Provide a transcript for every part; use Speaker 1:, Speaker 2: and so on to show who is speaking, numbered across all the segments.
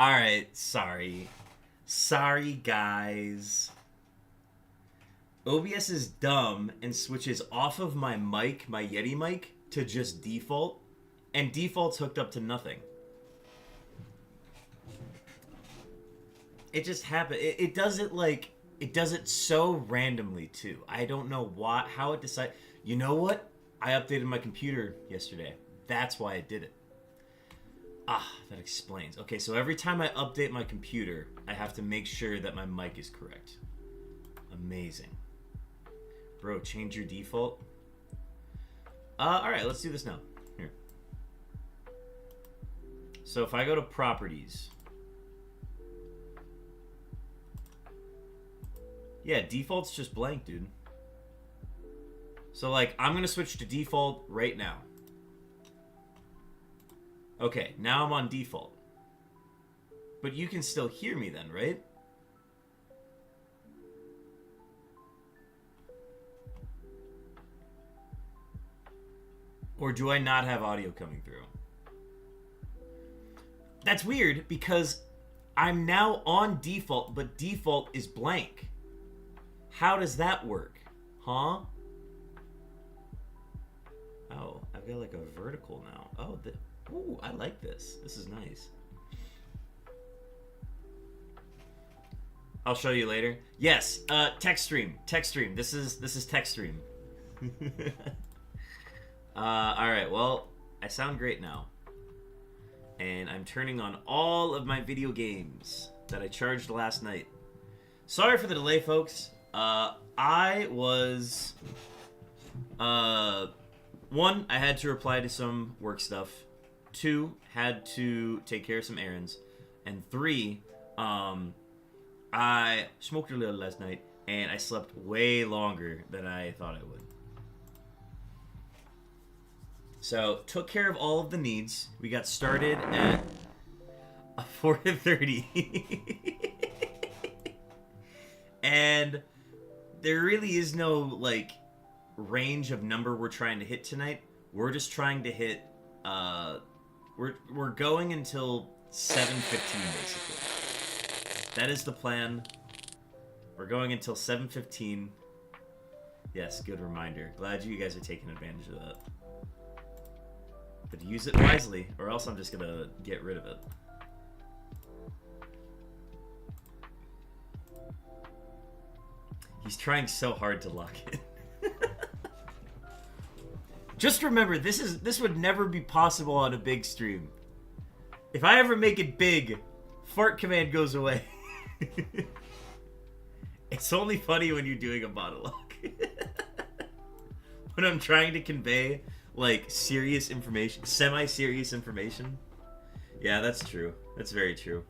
Speaker 1: Alright, sorry. Sorry, guys. OBS is dumb and switches off of my mic, my Yeti mic, to just default. And default's hooked up to nothing. It just happened. It does it like... It does it so randomly, too. I don't know how it decided... You know what? I updated my computer yesterday. That's why it did it. Ah, that explains. Okay, so every time I update my computer, I have to make sure that my mic is correct. Amazing. Bro, change your default. Alright, let's do this now. Here. So if I go to properties... Yeah, default's just blank, dude. So, like, I'm going to switch to default right now. Okay, now I'm on default. But you can still hear me then, right? Or do I not have audio coming through? That's weird, because I'm now on default, but default is blank. How does that work? Huh? Oh, I've got like a vertical now. Oh, ooh, I like this. This is nice. I'll show you later. Yes, text stream. Text stream. This is text stream. Alright, well, I sound great now. And I'm turning on all of my video games that I charged last night. Sorry for the delay, folks. I was... One, I had to reply to some work stuff. Two, had to take care of some errands. And three, I smoked a little last night, and I slept way longer than I thought I would. So, took care of all of the needs. We got started at 4:30. And there really is no, like, range of number we're trying to hit tonight. We're just trying to hit, we're going until 7:15, basically. That is the plan. We're going until 7:15. Yes, good reminder. Glad you guys are taking advantage of that. But use it wisely, or else I'm just gonna get rid of it. He's trying so hard to lock in. Just remember, this would never be possible on a big stream. If I ever make it big, fart command goes away. It's only funny when you're doing a monologue. When I'm trying to convey, like, serious information, semi-serious information. Yeah, that's true. That's very true.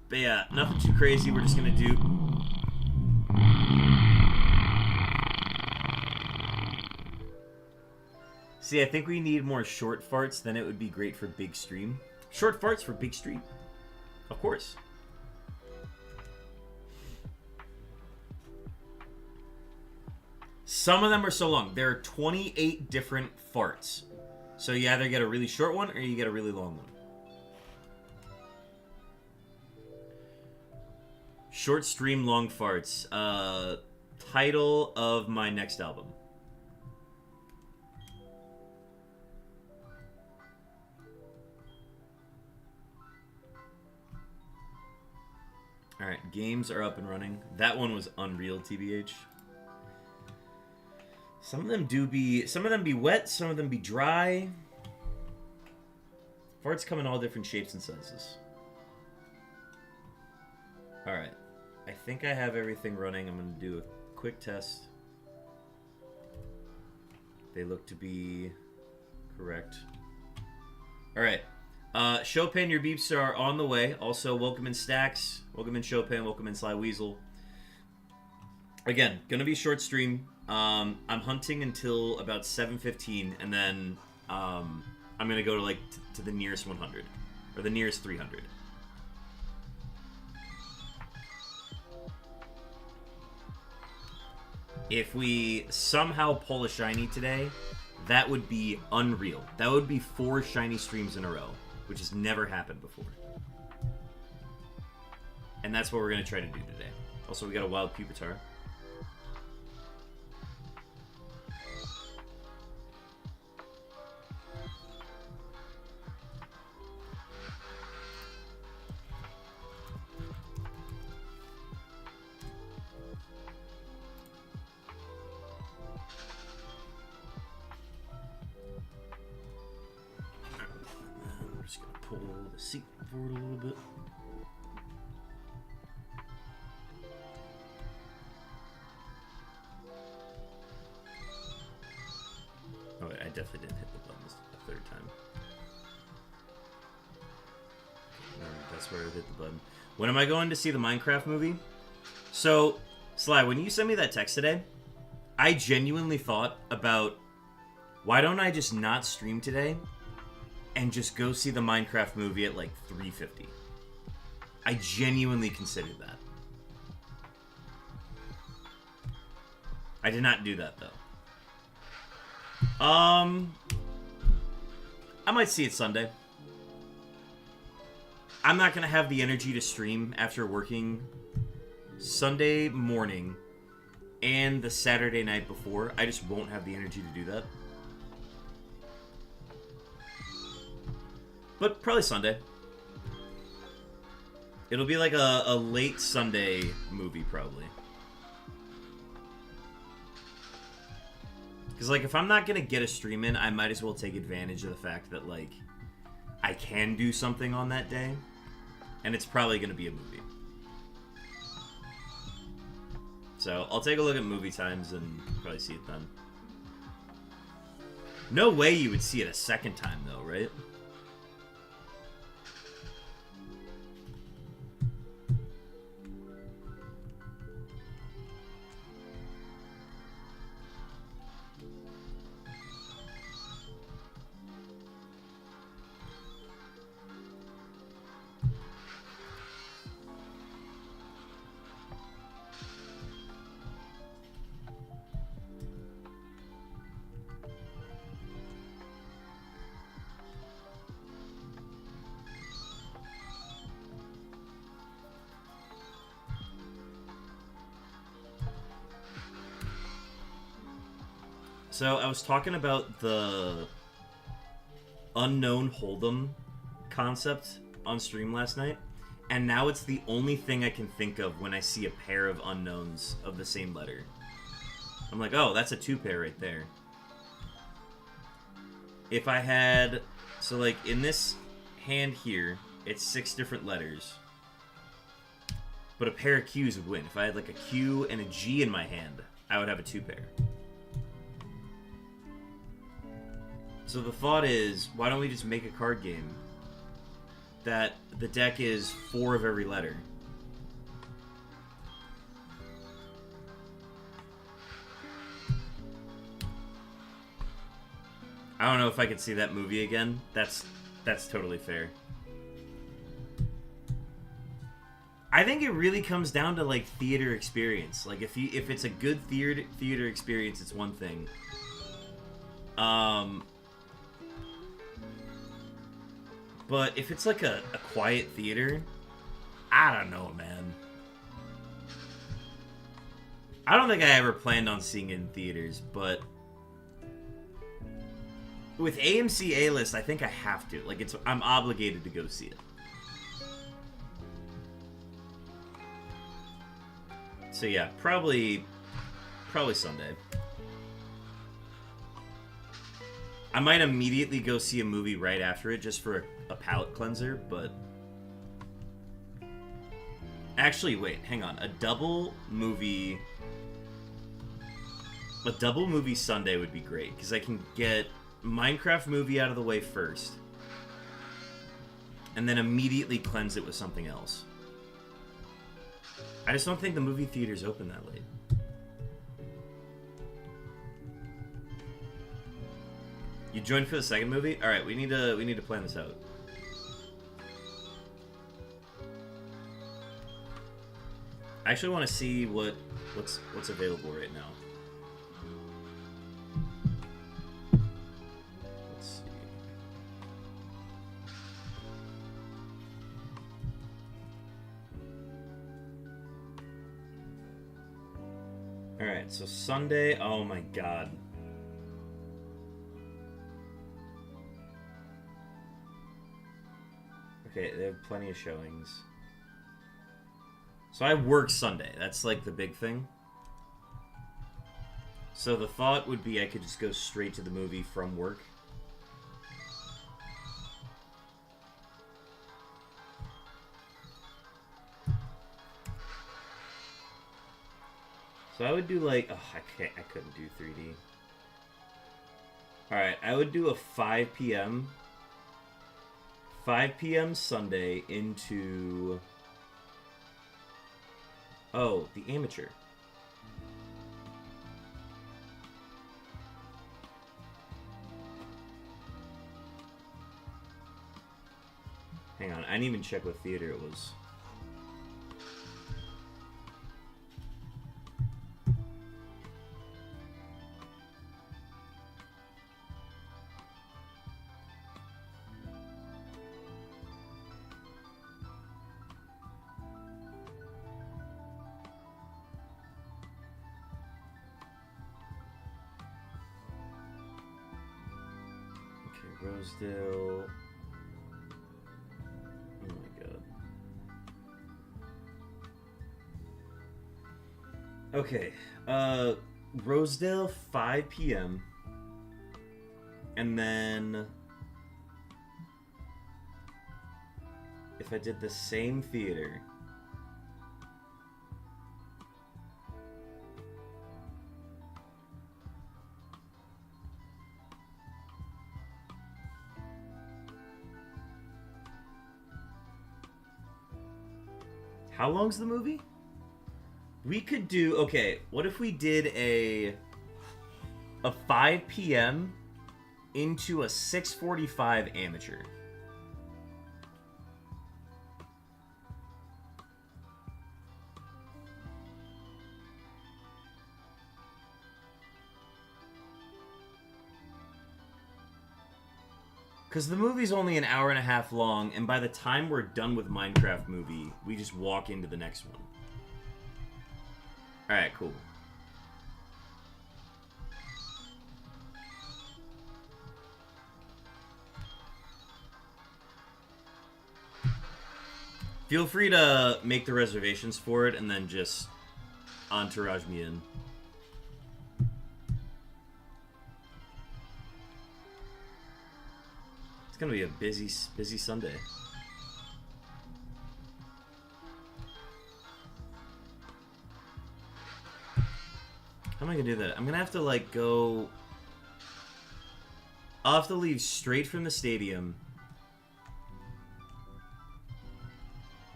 Speaker 1: But yeah, nothing too crazy. We're just gonna do... See, I think we need more short farts, then it would be great for big stream. Short farts for big stream. Of course. Some of them are so long. There are 28 different farts. So you either get a really short one or you get a really long one. Short stream, long farts. Title of my next album. Alright, games are up and running. That one was Unreal, TBH. Some of them be wet, some of them be dry. Farts come in all different shapes and sizes. Alright. I think I have everything running. I'm going to do a quick test. They look to be correct. Alright. Chopin, your beeps are on the way. Also, welcome in Stacks. Welcome in Chopin. Welcome in Sly Weasel. Again, gonna be short stream. I'm hunting until about 7:15, and then I'm gonna go to like to the nearest 100 or the nearest 300. If we somehow pull a shiny today, that would be unreal. That would be 4 shiny streams in a row, which has never happened before. And that's what we're going to try to do today. Also, we got a wild Pupitar. I'm just going to pull the seat forward a little bit. Oh, wait, I definitely didn't hit the button the third time. No, that's where I hit the button. When am I going to see the Minecraft movie? So, Sly, when you sent me that text today, I genuinely thought about, why don't I just not stream today and just go see the Minecraft movie at like 3:50? I genuinely considered that. I did not do that, though. I might see it Sunday. I'm not gonna have the energy to stream after working Sunday morning and the Saturday night before. I just won't have the energy to do that. But probably Sunday. It'll be like a late Sunday movie, probably. Because, like, if I'm not going to get a stream in, I might as well take advantage of the fact that, like, I can do something on that day. And it's probably going to be a movie. So, I'll take a look at movie times and probably see it then. No way you would see it a second time, though, right? So, I was talking about the Unown Hold'em concept on stream last night, and now it's the only thing I can think of when I see a pair of unknowns of the same letter. I'm like, oh, that's a 2-pair right there. If I had... So, like, in this hand here, it's 6 different letters. But a pair of Qs would win. If I had, like, a Q and a G in my hand, I would have a 2-pair. So the thought is, why don't we just make a card game that the deck is 4 of every letter? I don't know if I could see that movie again. That's totally fair. I think it really comes down to, like, theater experience. Like, if it's a good theater experience, it's one thing. But if it's like a quiet theater, I don't know, man. I don't think I ever planned on seeing it in theaters, but with AMC A-List, I think I have to. Like, I'm obligated to go see it. So yeah, probably Sunday. I might immediately go see a movie right after it just for a palate cleanser, but... Actually, wait, hang on. A double movie Sunday would be great, because I can get Minecraft movie out of the way first, and then immediately cleanse it with something else. I just don't think the movie theater's open that late. You joined for the second movie? All right, we need to plan this out. I actually want to see what's available right now. Alright, so Sunday, oh my god. Okay, they have plenty of showings. So I work Sunday. That's like the big thing. So the thought would be I could just go straight to the movie from work. So I would do like, oh, I couldn't do 3D. Alright, I would do a 5 p.m. 5 p.m. Sunday into... Oh, the Amateur. Hang on, I didn't even check what theater it was. Rosedale. Oh my god. Okay. Rosedale, 5 p.m. And then... if I did the same theater... How long's the movie? We could do... Okay, what if we did a 5 p.m. into a 6:45 amateur? Because the movie's only an hour and a half long, and by the time we're done with Minecraft movie, we just walk into the next one. Alright, cool. Feel free to make the reservations for it and then just entourage me in. It's gonna be a busy Sunday. How am I gonna do that? I'm gonna have to like go... I'll have to leave straight from the stadium.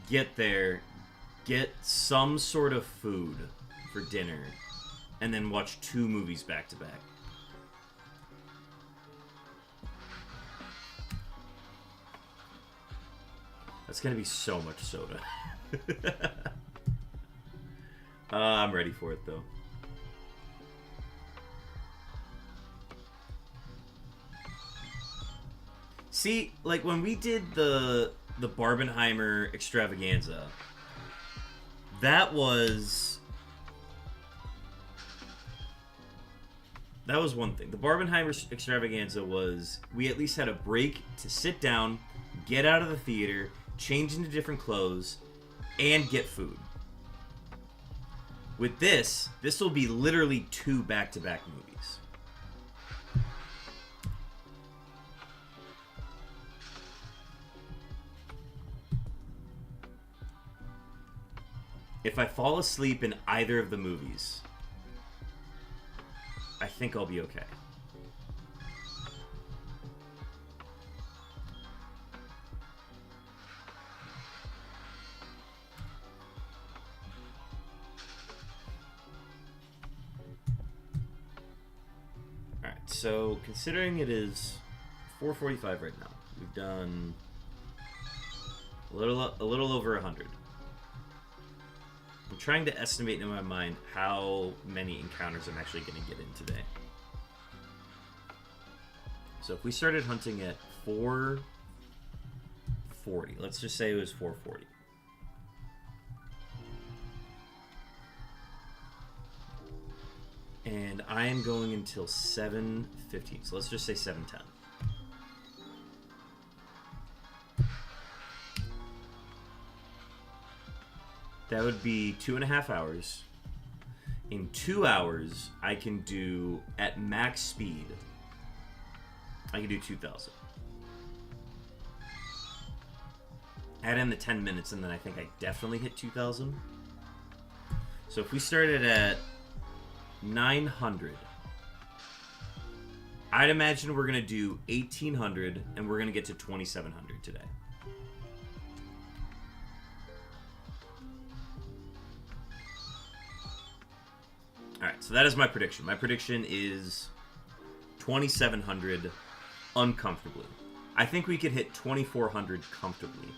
Speaker 1: Get there. Get some sort of food for dinner. And then watch 2 movies back to back. That's gonna be so much soda. I'm ready for it though. See, like when we did the Barbenheimer extravaganza, that was one thing. The Barbenheimer extravaganza was we at least had a break to sit down, get out of the theater, change into different clothes, and get food. With this will be literally 2 back-to-back movies. If I fall asleep in either of the movies, I think I'll be okay. So, considering it is 4:45 right now, we've done a little over 100. I'm trying to estimate in my mind how many encounters I'm actually going to get in today. So if we started hunting at 4:40, let's just say it was 4:40. I am going until 7:15. So let's just say 7:10. That would be 2.5 hours. In 2 hours, I can do, at max speed, I can do 2,000. Add in the 10 minutes, and then I think I definitely hit 2,000. So if we started at 900, I'd imagine we're going to do 1,800, and we're going to get to 2,700 today. Alright, so that is my prediction. My prediction is 2,700 uncomfortably. I think we could hit 2,400 comfortably.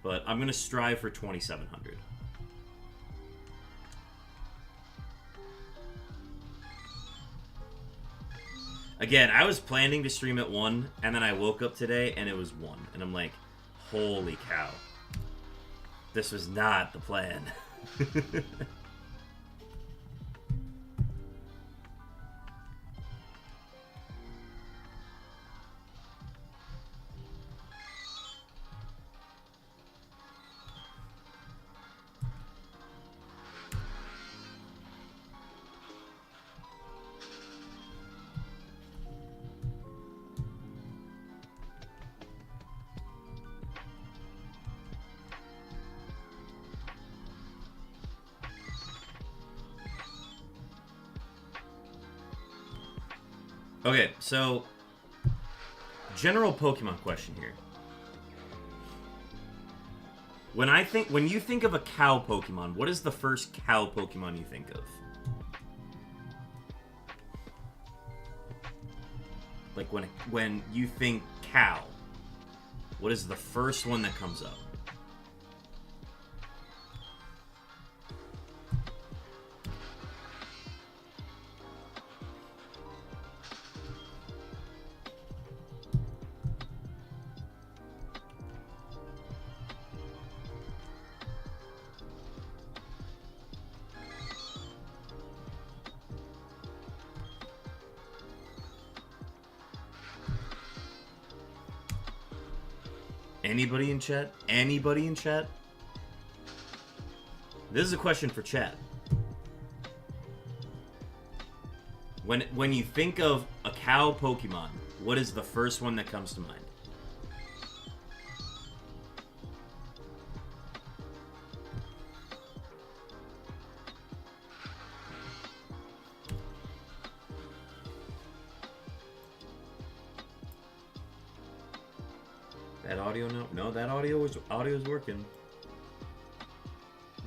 Speaker 1: But I'm going to strive for 2,700. Again, I was planning to stream at 1, and then I woke up today, and it was 1. And I'm like, holy cow. This was not the plan. Okay, so general Pokemon question here. When you think of a cow Pokemon, what is the first cow Pokemon you think of? Like when you think cow, what is the first one that comes up? Anybody in chat? Anybody in chat? This is a question for chat. When you think of a cow Pokemon, what is the first one that comes to mind? That audio no, that audio is working.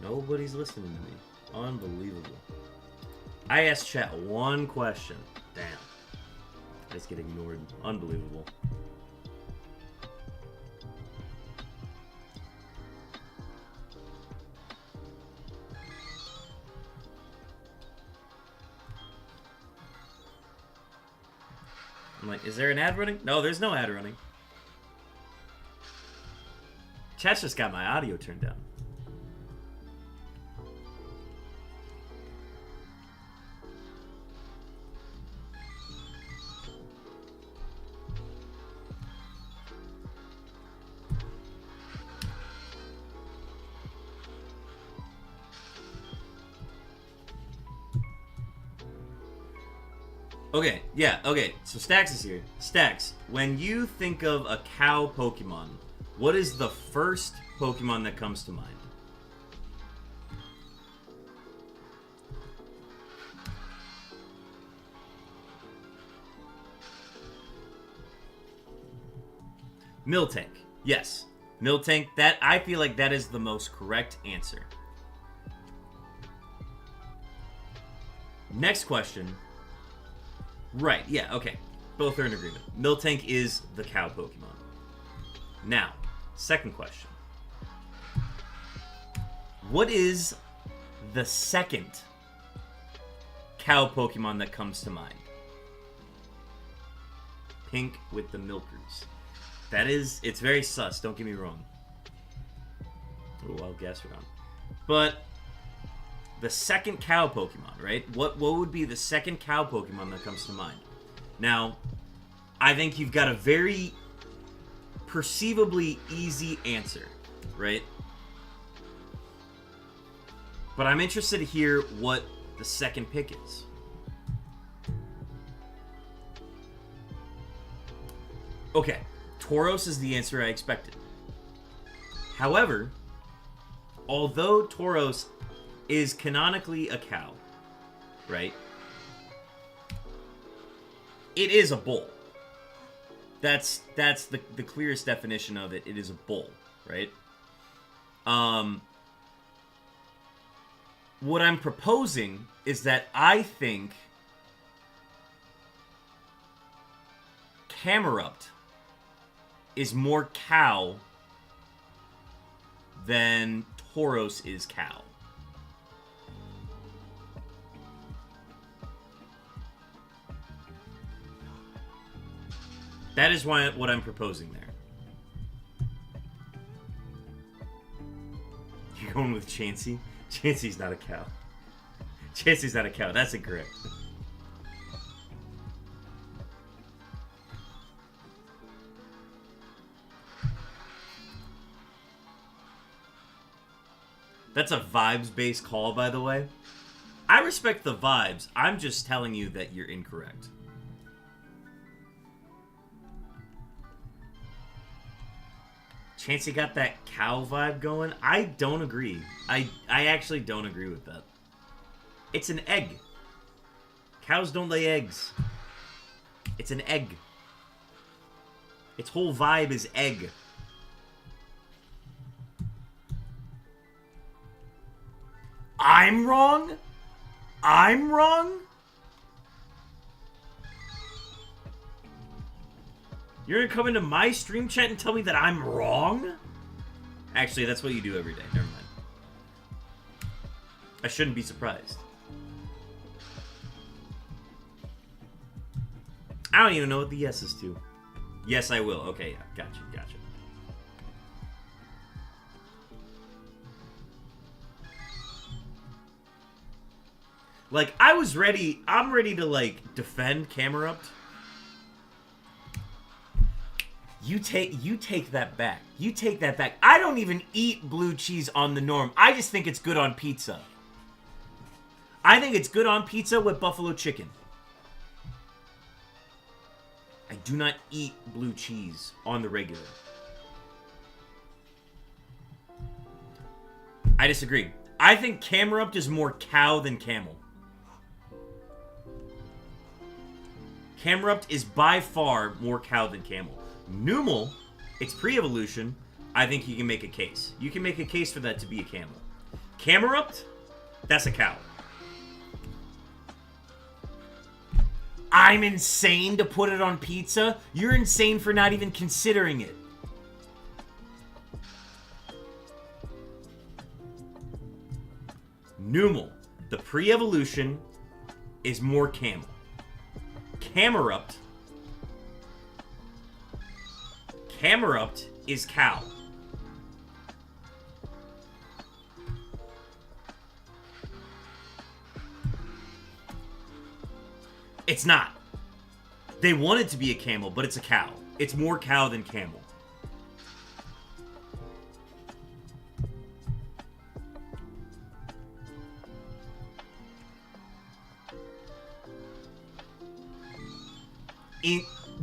Speaker 1: Nobody's listening to me. Unbelievable. I asked chat one question. Damn. I just get ignored. Unbelievable. I'm like, is there an ad running? No, there's no ad running. Chat's just got my audio turned down. Okay, yeah, okay. So Stax is here. Stax, when you think of a cow Pokemon, what is the first Pokemon that comes to mind? Miltank. Yes. Miltank, that I feel like that is the most correct answer. Next question. Right, yeah, okay. Both are in agreement. Miltank is the cow Pokemon. Now, second question. What is the second cow Pokemon that comes to mind? Pink with the milkers. That is, it's very sus, don't get me wrong. Ooh, I'll guess wrong. But the second cow Pokemon, right? What would be the second cow Pokemon that comes to mind? Now, I think you've got a very perceivably easy answer, right? But I'm interested to hear what the second pick is. Okay, Tauros is the answer I expected. However, although Tauros is canonically a cow, right? It is a bull. That's the clearest definition of it. It is a bull, right? What I'm proposing is that I think Camerupt is more cow than Tauros is cow. That is what I'm proposing there. You're going with Chansey? Chansey's not a cow. Chansey's not a cow. That's incorrect. That's a vibes-based call, by the way. I respect the vibes. I'm just telling you that you're incorrect. Chansey got that cow vibe going. I don't agree. I actually don't agree with that. It's an egg. Cows don't lay eggs. It's an egg. Its whole vibe is egg. I'm wrong? I'm wrong? You're gonna come into my stream chat and tell me that I'm wrong? Actually, that's what you do every day. Never mind. I shouldn't be surprised. I don't even know what the yes is to. Yes, I will. Okay, yeah. Gotcha, gotcha. Like, I'm ready to, like, defend Camerupt. You take that back. You take that back. I don't even eat blue cheese on the norm. I just think it's good on pizza. I think it's good on pizza with buffalo chicken. I do not eat blue cheese on the regular. I disagree. I think Camerupt is more cow than camel. Camerupt is by far more cow than camel. Numel, it's pre-evolution. I think you can make a case. You can make a case for that to be a camel. Camerupt, that's a cow. I'm insane to put it on pizza? You're insane for not even considering it. Numel, the pre-evolution, is more camel. Camerupt is cow. It's not. They want it to be a camel, but it's a cow. It's more cow than camel.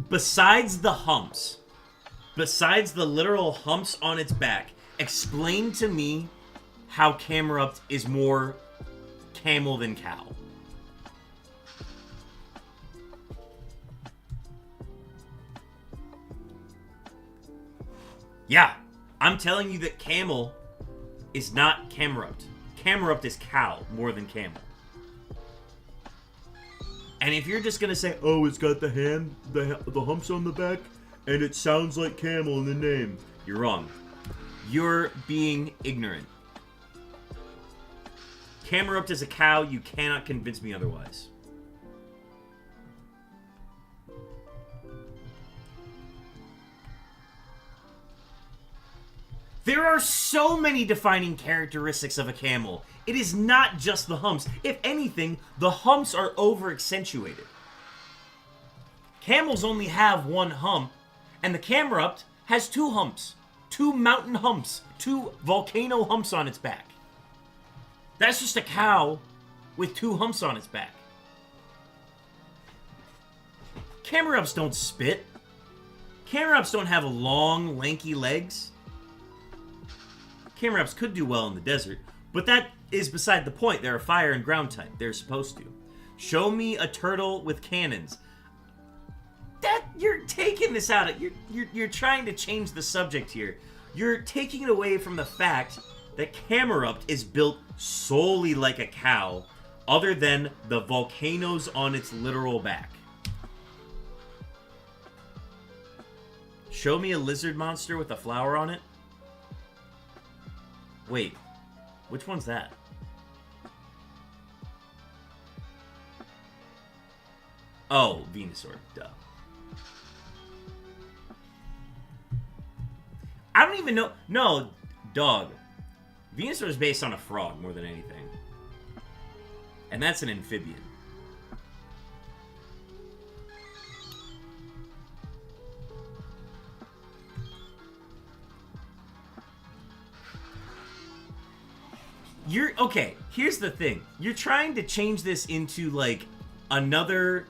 Speaker 1: Besides the humps, besides the literal humps on its back, explain to me how Camerupt is more camel than cow. Yeah, I'm telling you that camel is not Camerupt. Camerupt is cow more than camel. And if you're just gonna say, oh, it's got the humps on the back, and it sounds like camel in the name, you're wrong. You're being ignorant. Camerupt is a cow. You cannot convince me otherwise. There are so many defining characteristics of a camel. It is not just the humps. If anything, the humps are over-accentuated. Camels only have one hump, and the Camerupt has two humps. Two mountain humps. Two volcano humps on its back. That's just a cow with two humps on its back. Camerupts don't spit. Camerupts don't have long, lanky legs. Camerupts could do well in the desert, but that is beside the point. They're a fire and ground type. They're supposed to. Show me a turtle with cannons. That you're taking this out of you're trying to change the subject here. You're taking it away from the fact that Camerupt is built solely like a cow, other than the volcanoes on its literal back. Show me a lizard monster with a flower on it. Wait, which one's that? Oh, Venusaur, duh. I don't even know. No, dog. Venusaur is based on a frog more than anything. And that's an amphibian. Okay, here's the thing. You're trying to change this into, like, another,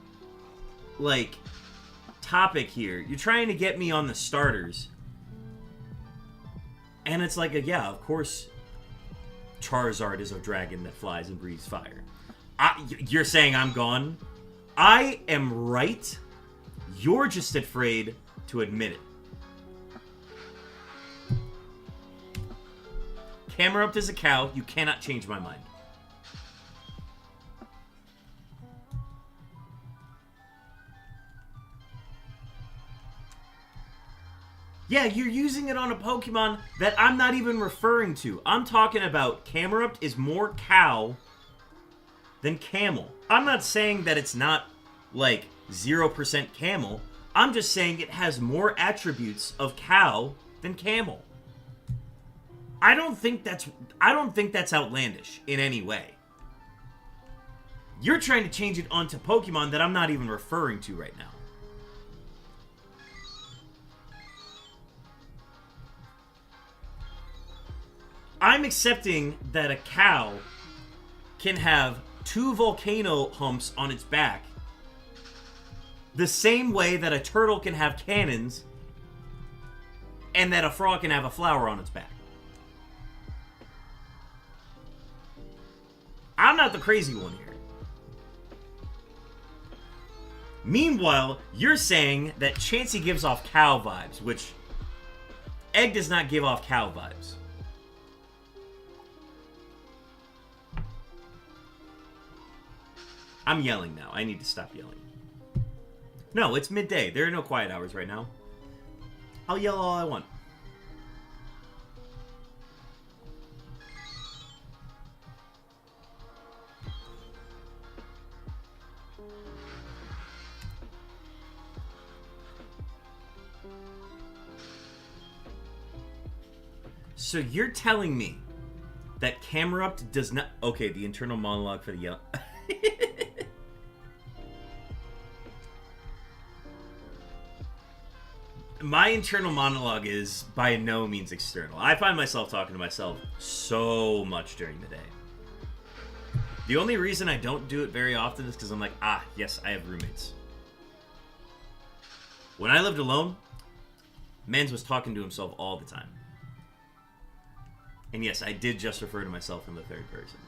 Speaker 1: like, topic here. You're trying to get me on the starters. And it's like, yeah, of course Charizard is a dragon that flies and breathes fire. You're saying I'm gone? I am right. You're just afraid to admit it. Camerupt is a cow. You cannot change my mind. Yeah, you're using it on a Pokemon that I'm not even referring to. I'm talking about Camerupt is more cow than camel. I'm not saying that it's not, like, 0% camel. I'm just saying it has more attributes of cow than camel. I don't think that's outlandish in any way. You're trying to change it onto Pokemon that I'm not even referring to right now. I'm accepting that a cow can have two volcano humps on its back the same way that a turtle can have cannons and that a frog can have a flower on its back. I'm not the crazy one here. Meanwhile, you're saying that Chansey gives off cow vibes, which Egg does not give off cow vibes. I'm yelling now. I need to stop yelling. No, it's midday. There are no quiet hours right now. I'll yell all I want. So you're telling me that Camerupt does not... Okay, the internal monologue for the yell... My internal monologue is by no means external. I find myself talking to myself so much during the day. The only reason I don't do it very often is because I'm like, yes, I have roommates. When I lived alone, Mans was talking to himself all the time. And yes, I did just refer to myself in the third person.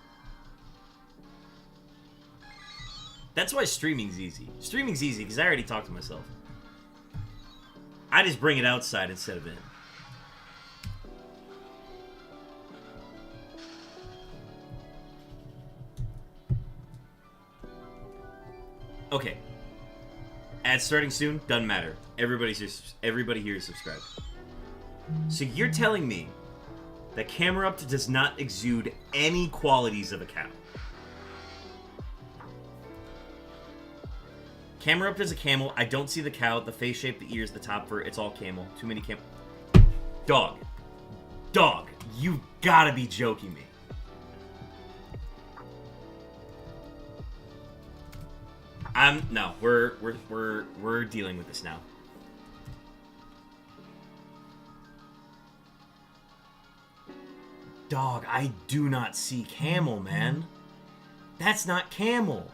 Speaker 1: That's why streaming's easy. Streaming's easy because I already talk to myself. I just bring it outside instead of in. Okay. Ads starting soon? Doesn't matter. Everybody here is subscribed. So you're telling me that Camerupt does not exude any qualities of a cow? Camerupt is a camel. I don't see the cow, the face shape, the ears, the top fur. It's all camel. Too many camel. Dog. Dog, you gotta be joking me. No, we're dealing with this now. Dog, I do not see camel, man. That's not camel.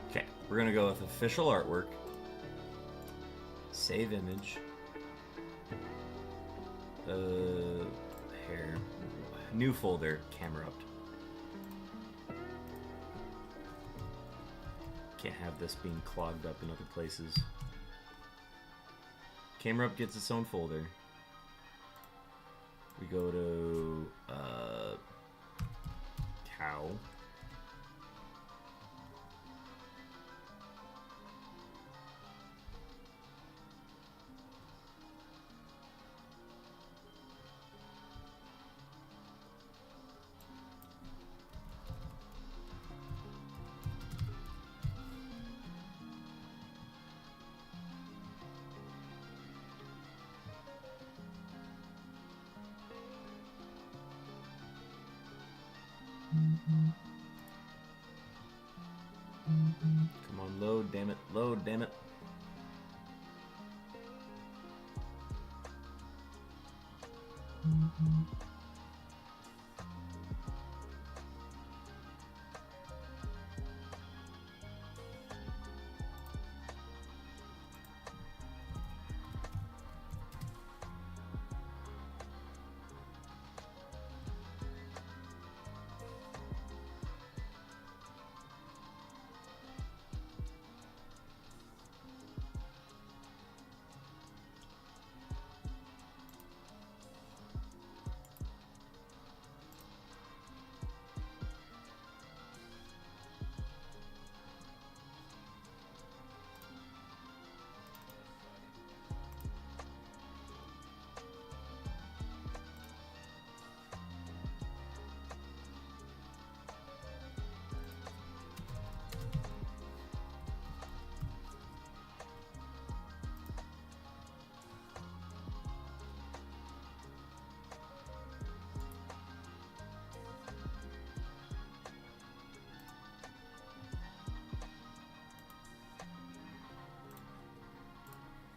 Speaker 1: Okay, we're gonna go with official artwork. Save image. Hair. New folder, camera up. Can't have this being clogged up in other places. Camera up gets its own folder. We go to cow. Come on, load, damn it. Load, damn it.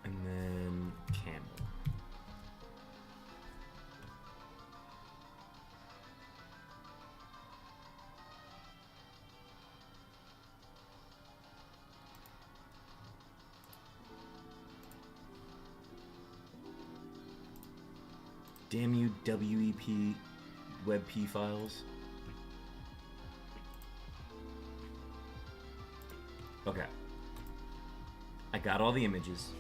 Speaker 1: And then camel. Damn you, WEP WebP files. Okay. I got all the images.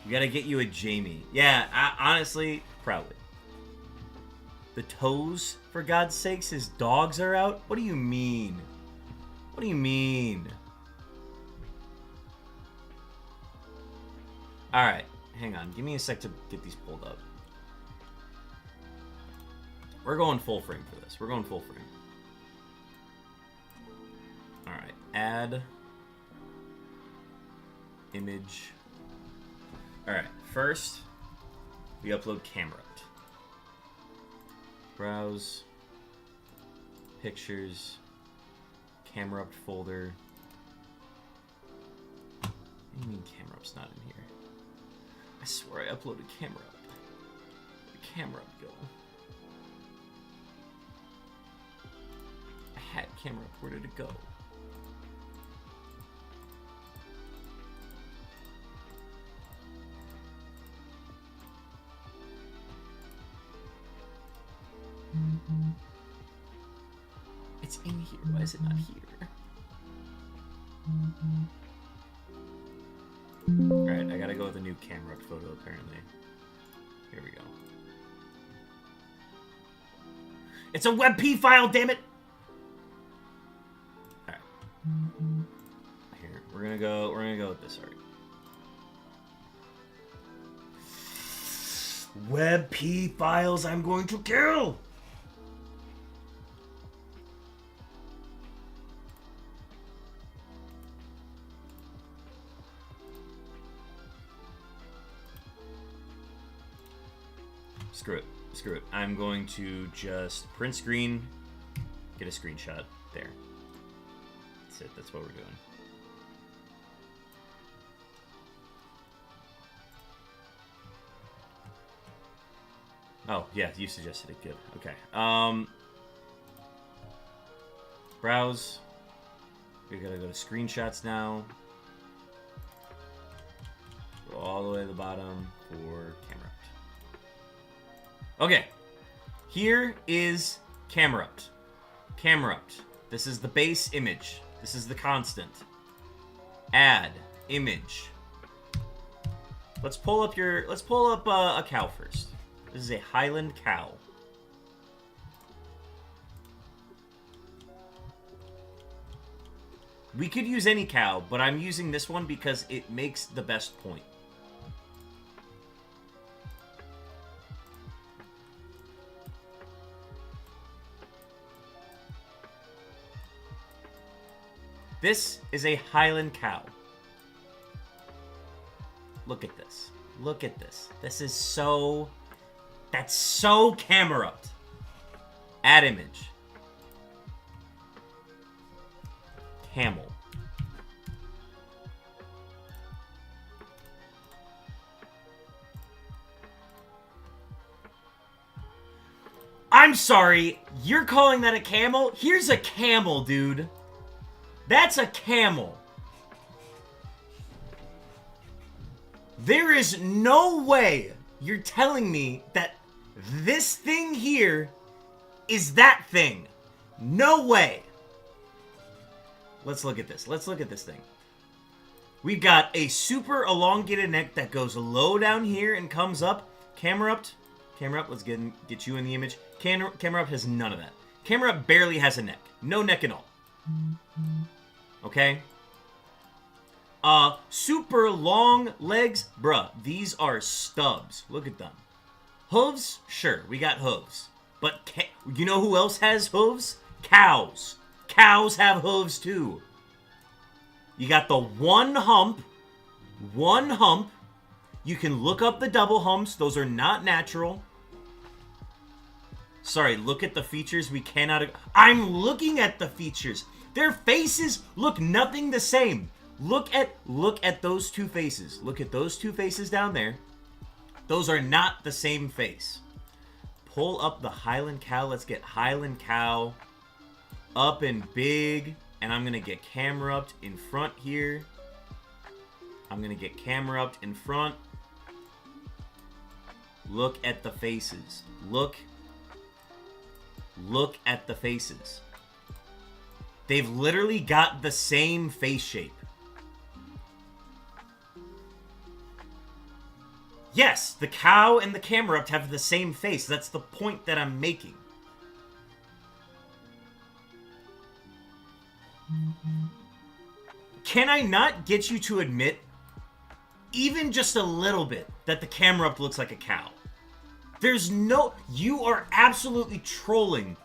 Speaker 1: We gotta get you a Jamie. Yeah, honestly, probably. The toes, for God's sakes, his dogs are out? What do you mean? What do you mean? Alright, hang on. Give me a sec to get these pulled up. We're going full frame for this. We're going full frame. Alright, add image. Alright, first we upload camera. Browse pictures, camera up folder. What do you mean camera up's not in here? I swear I uploaded camera up. Where'd camera up go? I had camera up. Where did it go? It's in here. Why is it not here? Alright, I gotta go with a new camera photo, apparently. Here we go. It's a WebP file, damn it! Alright. Here, we're gonna go with this, alright. WebP files I'm going to kill! Screw it. Screw it. I'm going to just print screen, get a screenshot. There. That's it. That's what we're doing. Oh, yeah, you suggested it. Good. Okay. Browse. We gotta go to screenshots now. Go all the way to the bottom for camera. Okay. Here is Camerupt. Camerupt. This is the base image. This is the constant. Add image. Let's pull up a cow first. This is a Highland cow. We could use any cow, but I'm using this one because it makes the best point. This is a Highland cow. Look at this. Look at this. This is so... That's so Camerupt. Add image. Camel. I'm sorry, you're calling that a camel? Here's a camel, dude. That's a camel. There is no way you're telling me that this thing here is that thing. No way. Let's look at this. Let's look at this thing. We've got a super elongated neck that goes low down here and comes up. Camerupt. Camerupt, let's get you in the image. Camerupt has none of that. Camerupt barely has a neck. No neck at all. Okay? Super long legs. Bruh, these are stubs. Look at them. Hooves? Sure, we got hooves. But you know who else has hooves? Cows. Cows have hooves too. You got the one hump. One hump. You can look up the double humps. Those are not natural. Sorry, look at the features. We cannot... I'm looking at the features. Their faces look nothing the same. Look at those two faces. Look at those two faces down there. Those are not the same face. Pull up the Highland cow. Let's get Highland cow up and big. And I'm going to get Camerupt in front here. I'm going to get Camerupt in front. Look at the faces. Look at the faces. They've literally got the same face shape. Yes, the cow and the Camerupt have the same face. That's the point that I'm making. Can I not get you to admit, even just a little bit, that the Camerupt looks like a cow? There's no... You are absolutely trolling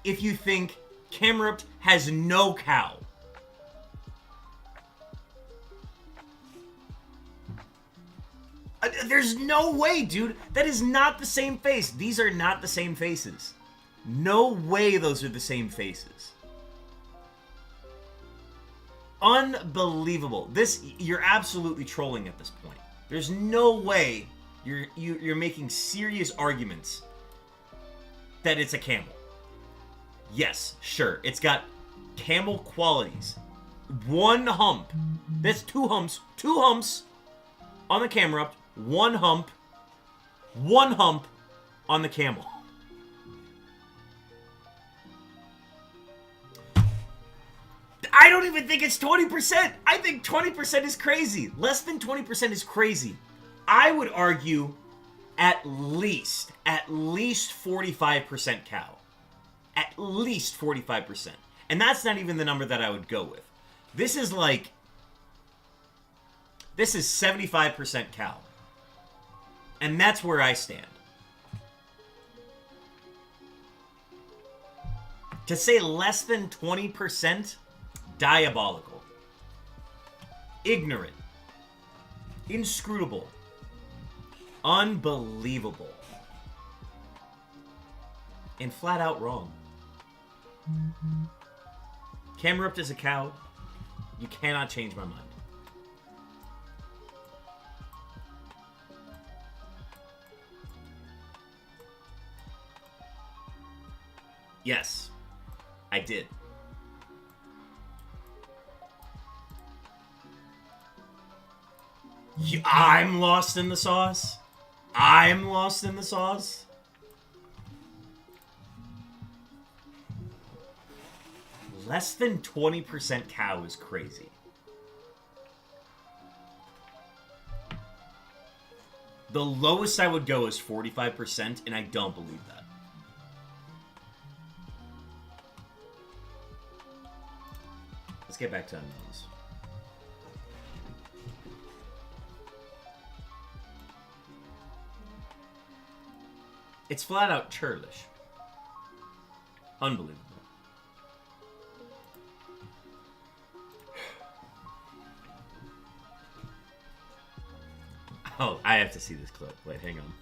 Speaker 1: if you think Camerupt has no cow. There's no way, dude. That is not the same face. These are not the same faces. No way those are the same faces. Unbelievable. You're absolutely trolling at this point. There's no way you're making serious arguments that it's a camel. Yes, sure. It's got camel qualities. One hump. That's two humps. Two humps on the Camerupt. One hump on the camel. I don't even think it's 20%. I think 20% is crazy. Less than 20% is crazy. I would argue at least 45% cow. At least 45%. And that's not even the number that I would go with. This is 75% cow. And that's where I stand. To say less than 20%, diabolical. Ignorant. Inscrutable. Unbelievable. And flat out wrong. Camerupt is a cow. You cannot change my mind. Yes, I did. I'm lost in the sauce. I'm lost in the sauce. Less than 20% cow is crazy. The lowest I would go is 45%, and I don't believe that. Let's get back to unknowns. It's flat out churlish. Unbelievable. Oh, I have to see this clip. Wait, hang on.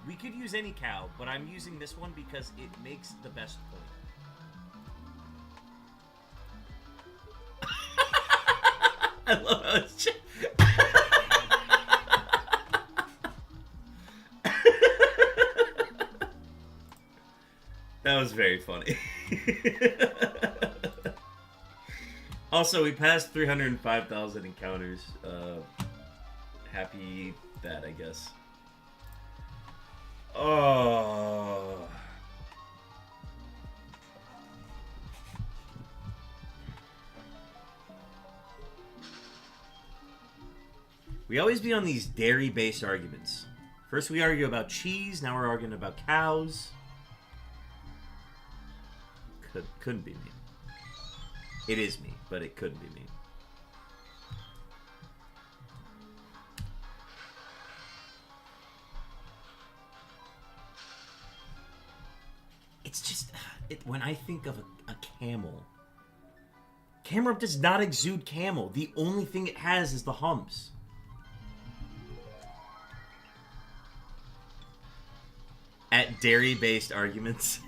Speaker 1: We could use any cow, but I'm using this one because it makes the best point. I love how it's That was very funny. Also, we passed 305,000 encounters. Happy that, I guess. Oh. We always be on these dairy-based arguments. First we argue about cheese, now we're arguing about cows. Couldn't be me. It is me, but it couldn't be me. It's just... when I think of a camel... Camerupt does not exude camel. The only thing it has is the humps. At dairy-based arguments.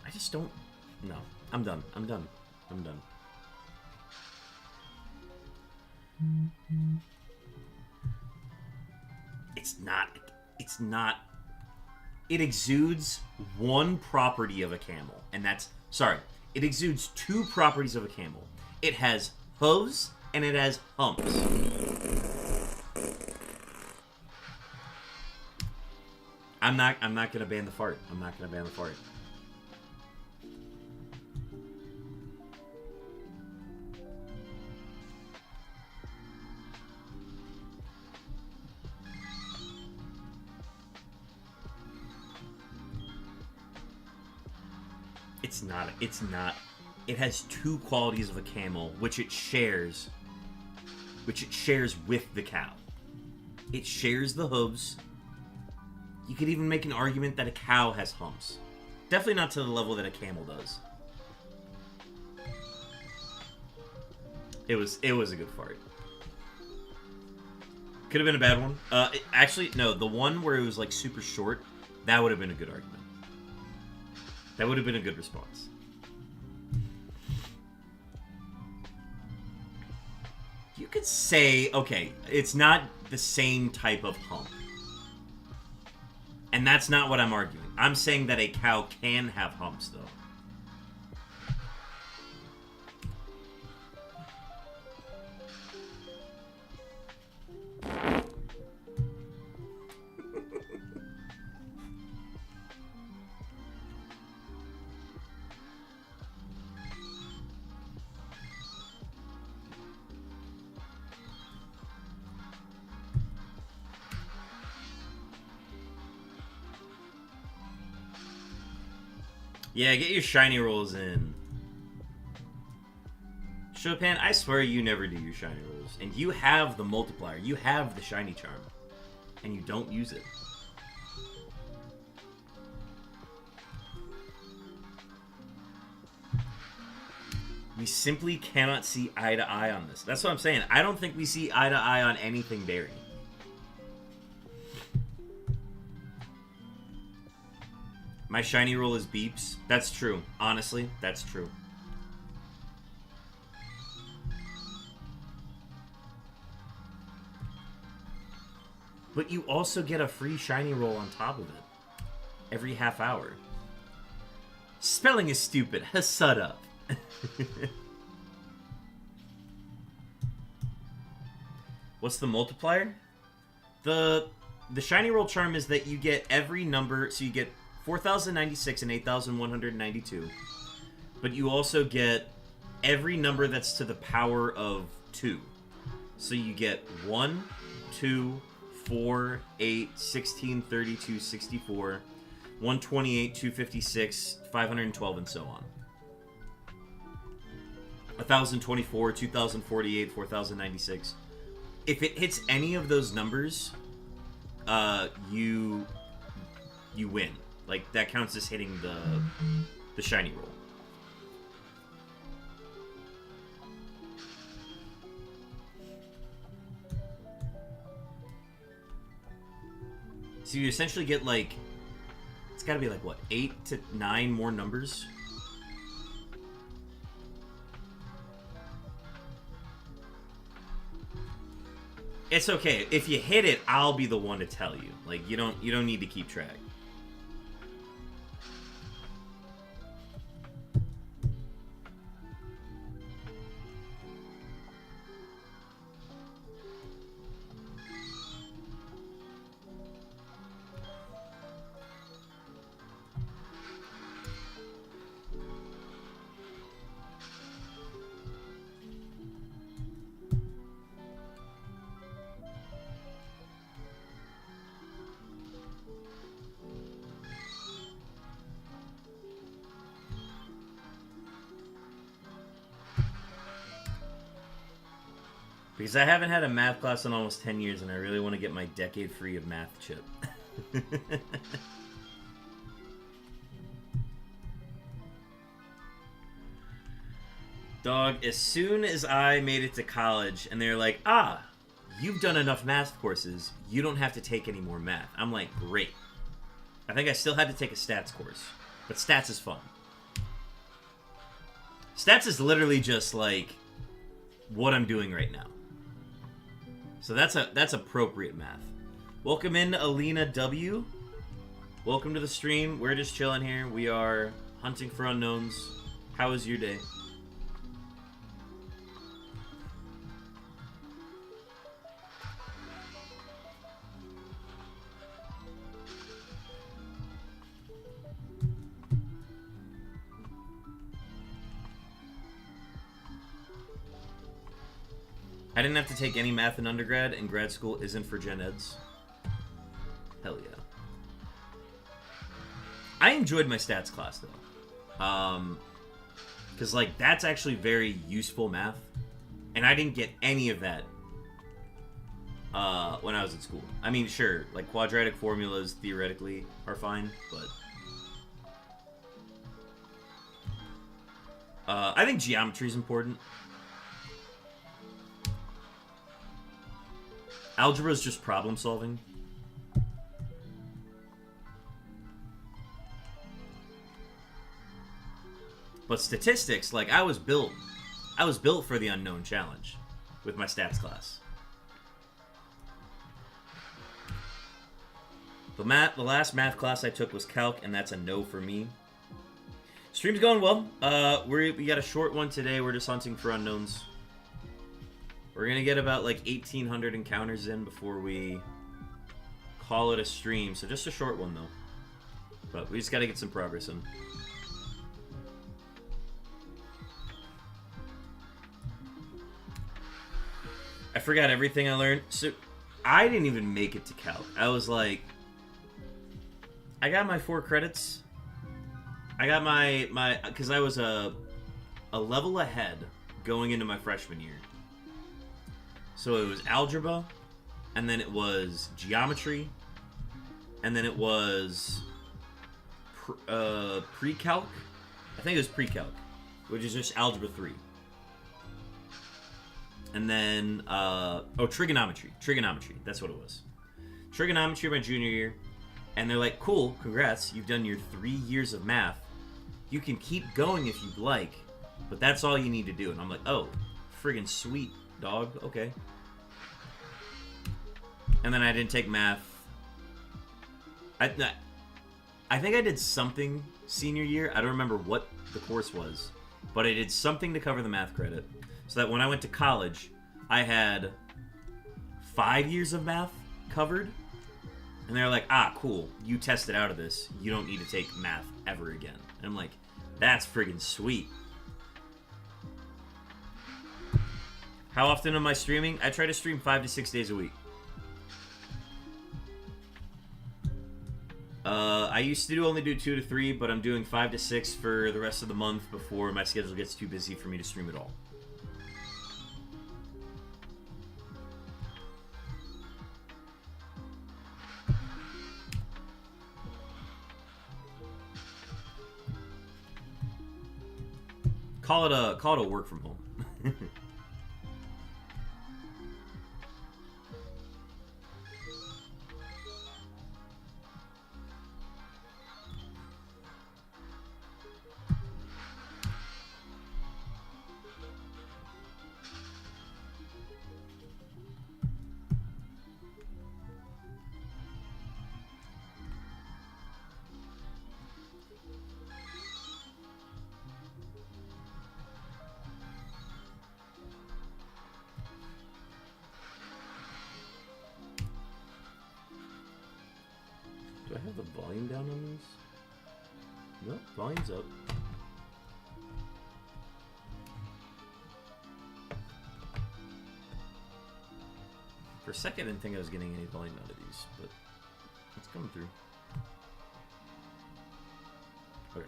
Speaker 1: I just don't... No. I'm done. I'm done. I'm done. It's not... It's not... It exudes one property of a camel. And that's... Sorry. It exudes two properties of a camel. It has hooves and it has humps. I'm not gonna ban the fart. I'm not gonna ban the fart. It's not. It has two qualities of a camel, which it shares with the cow. It shares the hooves. You could even make an argument that a cow has humps. Definitely not to the level that a camel does. It was a good fart. Could have been a bad one. Actually, no. The one where it was like super short, that would have been a good argument. That would have been a good response. You could say, okay, it's not the same type of hump. And that's not what I'm arguing. I'm saying that a cow can have humps, though. Yeah, get your shiny rolls in. Chopin, I swear you never do your shiny rolls. And you have the multiplier. You have the shiny charm. And you don't use it. We simply cannot see eye to eye on this. That's what I'm saying. I don't think we see eye to eye on anything berry. My shiny roll is beeps. That's true. Honestly, that's true. But you also get a free shiny roll on top of it. Every half hour. Spelling is stupid. Shut up. What's the multiplier? The shiny roll charm is that you get every number, so you get 4,096 and 8,192. But you also get every number that's to the power of 2. So you get 1, 2, 4, 8, 16, 32, 64, 128, 256, 512, and so on. 1,024, 2,048, 4,096. If it hits any of those numbers, you win. Like, that counts as hitting the shiny roll. So you essentially get, like, it's gotta be like, what, 8 to 9 more numbers? It's okay. If you hit it, I'll be the one to tell you. Like, you don't need to keep track. Because I haven't had a math class in almost 10 years, and I really want to get my decade free of math chip. Dog, as soon as I made it to college, and they're like, you've done enough math courses, you don't have to take any more math. I'm like, great. I think I still had to take a stats course, but stats is fun. Stats is literally just, like, what I'm doing right now. So that's appropriate math. Welcome in, Alina W. Welcome to the stream. We're just chilling here. We are hunting for unknowns. How was your day? I didn't have to take any math in undergrad, and grad school isn't for gen eds. Hell yeah. I enjoyed my stats class, though. Because, like, that's actually very useful math. And I didn't get any of that when I was in school. I mean, sure, like, quadratic formulas theoretically are fine, but... I think geometry is important. Algebra is just problem solving. But statistics, like, I was built for the unknown challenge with my stats class. The last math class I took was calc, and that's a no for me. Stream's going well. We got a short one today. We're just hunting for unknowns. We're going to get about, like, 1,800 encounters in before we call it a stream. So just a short one, though. But we just got to get some progress in. I forgot everything I learned. So I didn't even make it to calc. I was like, I got my 4 credits. I got my because I was a level ahead going into my freshman year. So it was algebra, and then it was geometry, and then it was pre-calc. I think it was pre-calc, which is just algebra 3. And then trigonometry. Trigonometry, that's what it was. Trigonometry my junior year, and they're like, "Cool, congrats, you've done your 3 years of math. You can keep going if you'd like, but that's all you need to do." And I'm like, "Oh, friggin' sweet, dog. Okay." And then I didn't take math. I think I did something senior year. I don't remember what the course was, but I did something to cover the math credit, so that when I went to college, I had 5 years of math covered. And they're like, "Ah, cool. You tested out of this. You don't need to take math ever again." And I'm like, "That's friggin' sweet." How often am I streaming? I try to stream 5 to 6 days a week. I used to only do 2 to 3, but I'm doing 5 to 6 for the rest of the month before my schedule gets too busy for me to stream at all. Call it a work from home. Do I have the volume down on these? Nope, volume's up. For a second, I didn't think I was getting any volume out of these, but it's coming through. Okay.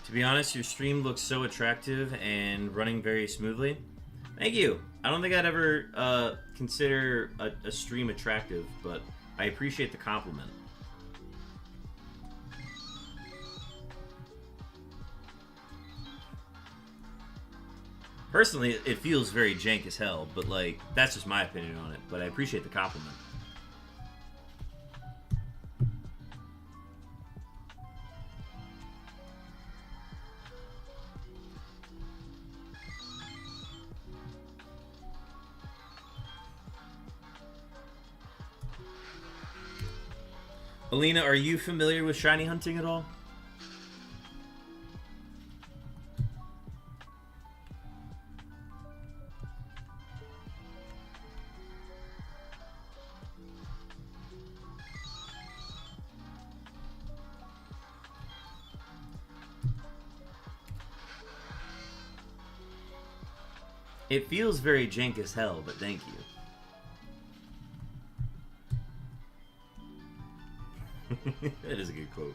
Speaker 1: To be honest, your stream looks so attractive and running very smoothly. Thank you. I don't think I'd ever consider a stream attractive, but I appreciate the compliment. Personally, it feels very jank as hell, but like, that's just my opinion on it, but I appreciate the compliment. Alina, are you familiar with shiny hunting at all? It feels very jank as hell, but thank you. That is a good quote.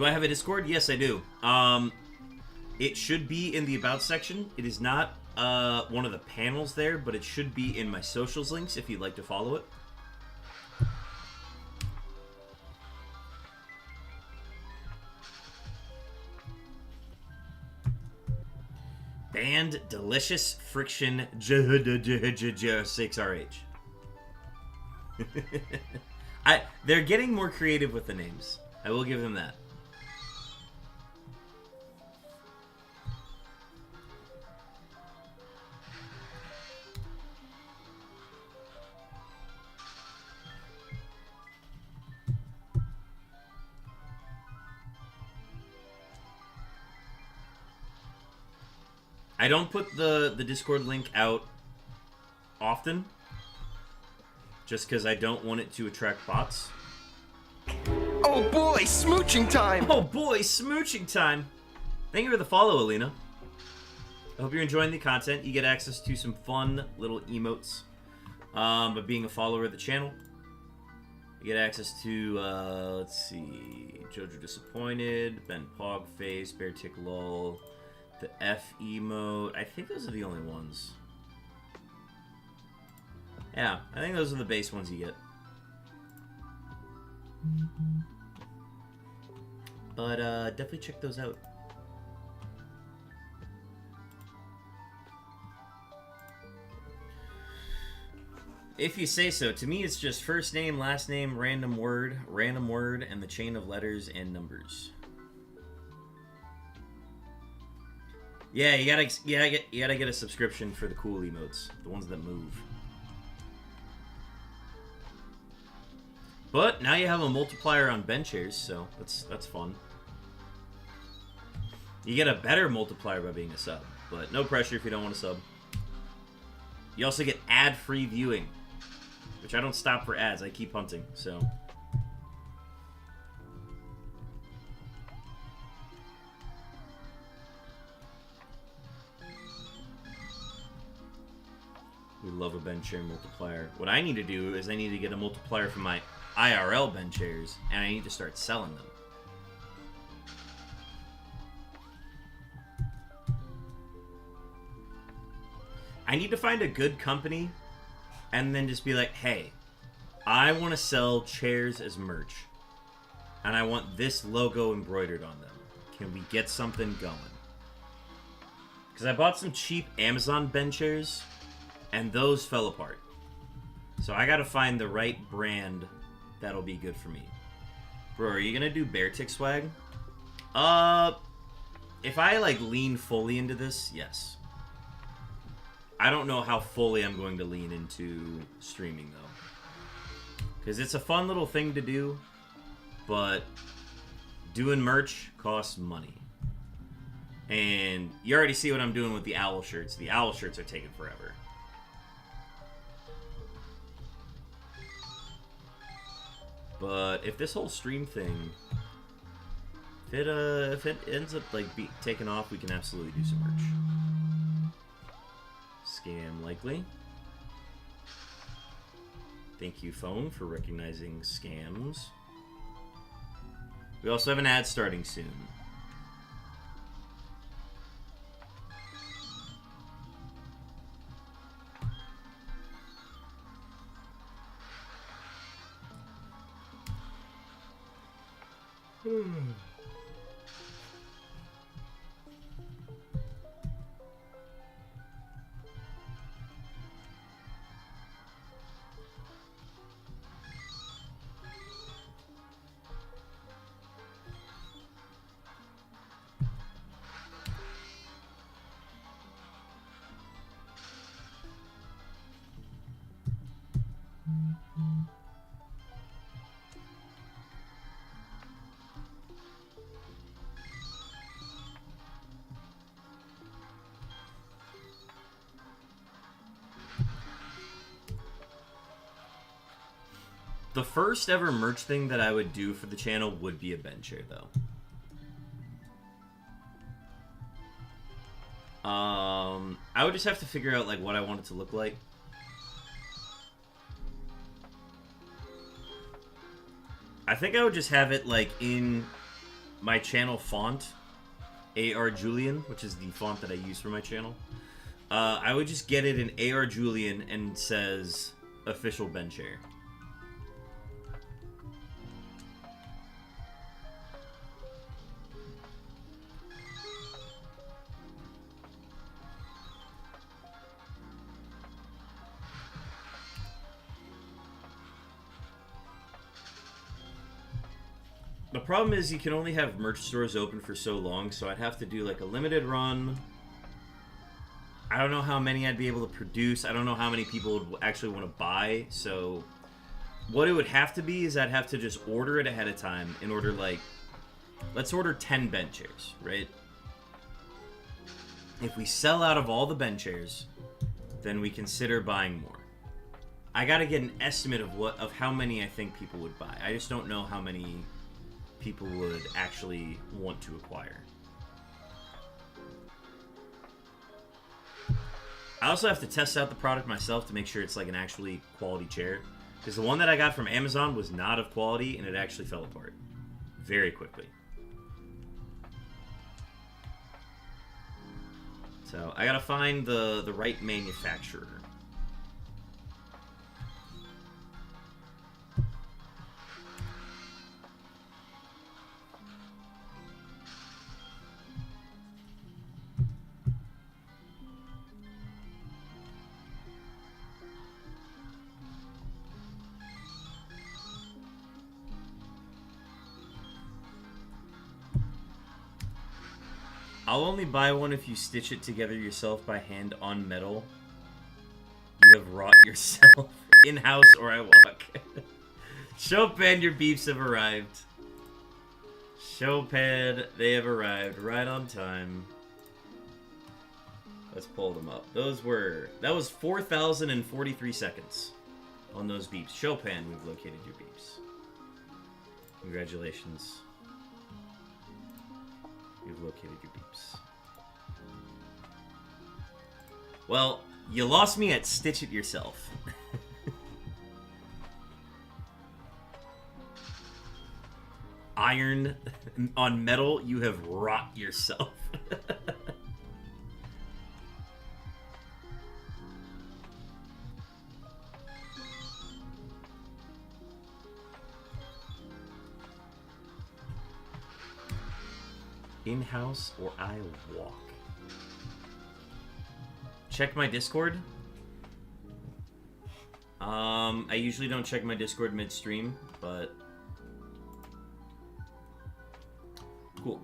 Speaker 1: Do I have a Discord? Yes, I do. It should be in the About section. It is not one of the panels there, but it should be in my socials links if you'd like to follow it. Band Delicious Friction 6RH. They're getting more creative with the names. I will give them that. I don't put the Discord link out often, just because I don't want it to attract bots.
Speaker 2: Oh boy, smooching time!
Speaker 1: Oh boy, smooching time! Thank you for the follow, Alina. I hope you're enjoying the content. You get access to some fun little emotes by being a follower of the channel. You get access to, let's see, Jojo Disappointed, Ben Pogface, Bear Tick Lol, the F emote. I think those are the only ones. Yeah, I think those are the base ones you get. But definitely check those out. If you say so. To me, it's just first name, last name, random word, and the chain of letters and numbers. Yeah, you gotta get a subscription for the cool emotes, the ones that move. But now you have a multiplier on benchers, so that's fun. You get a better multiplier by being a sub, but no pressure if you don't want to sub. You also get ad-free viewing, which I don't stop for ads. I keep hunting, so. We love a bench share multiplier. What I need to do is I need to get a multiplier for my IRL bench shares, and I need to start selling them. I need to find a good company and then just be like, hey, I want to sell chairs as merch, and I want this logo embroidered on them. Can we get something going? Because I bought some cheap Amazon bench chairs, and those fell apart. So I gotta find the right brand that'll be good for me. Bro, are you gonna do bear tick swag? If I like lean fully into this, yes. I don't know how fully I'm going to lean into streaming though. Because it's a fun little thing to do, but doing merch costs money. And you already see what I'm doing with the owl shirts. The owl shirts are taking forever. But if this whole stream thing, if it ends up like taking off, we can absolutely do some merch. Scam likely. Thank you, phone, for recognizing scams. We also have an ad starting soon. The first ever merch thing that I would do for the channel would be a bench chair, though. I would just have to figure out like what I want it to look like. I think I would just have it like in my channel font, AR Julian, which is the font that I use for my channel, I would just get it in AR Julian and says official bench chair. The problem is you can only have merch stores open for so long, so I'd have to do like a limited run. I don't know how many I'd be able to produce. I don't know how many people would actually want to buy, so what it would have to be is I'd have to just order it ahead of time in order, like, let's order 10 bench chairs, right? If we sell out of all the bench chairs, then we consider buying more. I gotta get an estimate of how many I think people would buy. I just don't know how many people would actually want to acquire. I also have to test out the product myself to make sure it's like an actually quality chair, because the one that I got from Amazon was not of quality and it actually fell apart very quickly. So I gotta find the right manufacturer. I'll only buy one if you stitch it together yourself by hand on metal. You have wrought yourself in-house or I walk. Chopin, your beefs have arrived. Chopin, they have arrived right on time. Let's pull them up. That was 4,043 seconds on those beeps. Chopin, we've located your beeps. Congratulations. You've located your beeps. Well, you lost me at stitch it yourself. Iron on metal, you have wrought yourself. In-house or I walk. Check my Discord. I usually don't check my Discord mid-stream, but cool.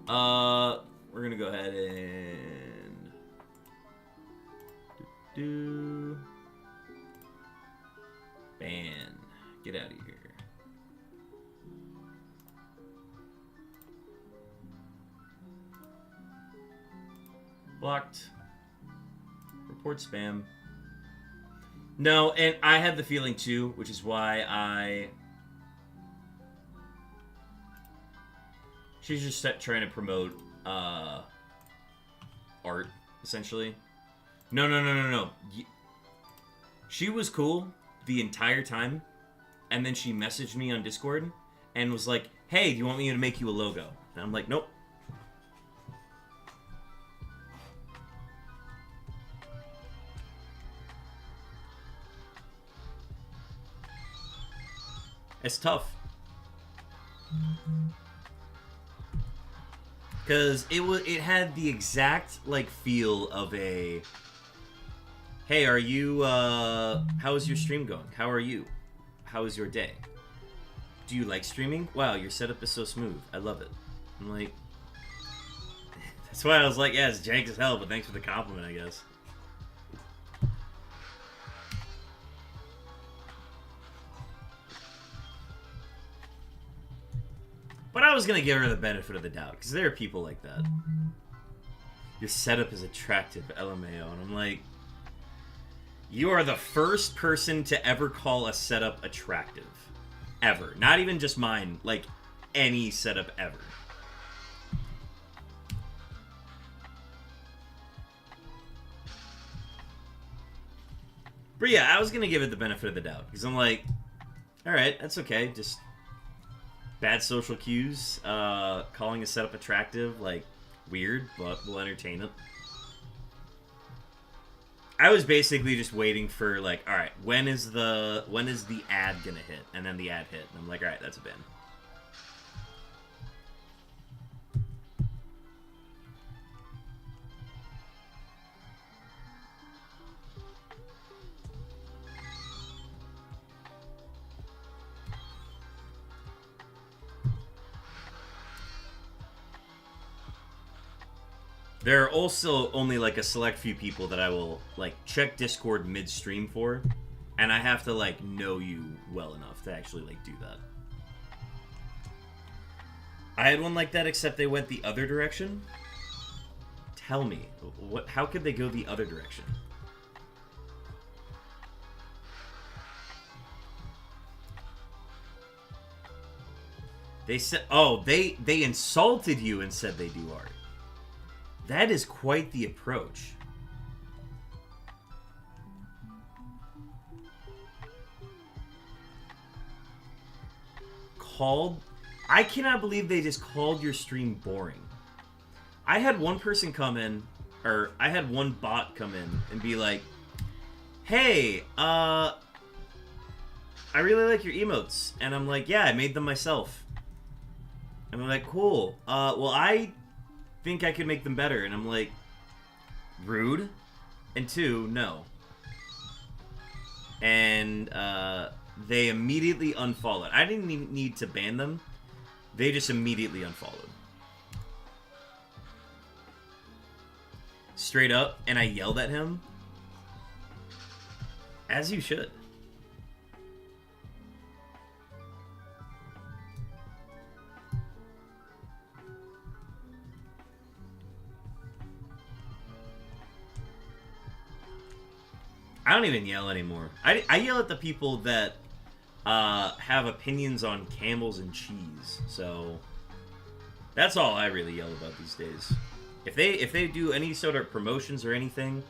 Speaker 1: We're gonna go ahead and ban. Get out of here. Blocked. Report spam. No, and I had the feeling too, which is why she's just trying to promote art, essentially. No. She was cool the entire time, and then she messaged me on Discord and was like, "Hey, do you want me to make you a logo?" And I'm like, "Nope." It's tough. Because it had the exact, like, feel of a, hey, are you, how is your stream going? How are you? How is your day? Do you like streaming? Wow, your setup is so smooth. I love it. I'm like, that's why I was like, yeah, it's jank as hell, but thanks for the compliment, I guess. But I was going to give her the benefit of the doubt, because there are people like that. Your setup is attractive, LMAO. And I'm like, you are the first person to ever call a setup attractive. Ever. Not even just mine, like any setup ever. But yeah, I was going to give it the benefit of the doubt, because I'm like, alright, that's okay, just Bad social cues. Calling a setup attractive, like, weird, but we'll entertain it. I was basically just waiting for, like, alright, when is the ad gonna hit? And then the ad hit. And I'm like, alright, that's a ban. There are also only, like, a select few people that I will, like, check Discord midstream for, and I have to, like, know you well enough to actually, like, do that. I had one like that, except they went the other direction. Tell me, how could they go the other direction? They said, oh, they insulted you and said they do art. That is quite the approach. I cannot believe they just called your stream boring. I had one person come in, or I had one bot come in and be like, hey, I really like your emotes. And I'm like, yeah, I made them myself. And I'm like, cool. Well, I think I could make them better. And I'm like, rude. And 2, no. And they immediately unfollowed. I didn't even need to ban them. They just immediately unfollowed. Straight up. And I yelled at him. As you should. I don't even yell anymore. I yell at the people that have opinions on camels and cheese. So that's all I really yell about these days. If they do any sort of promotions or anything,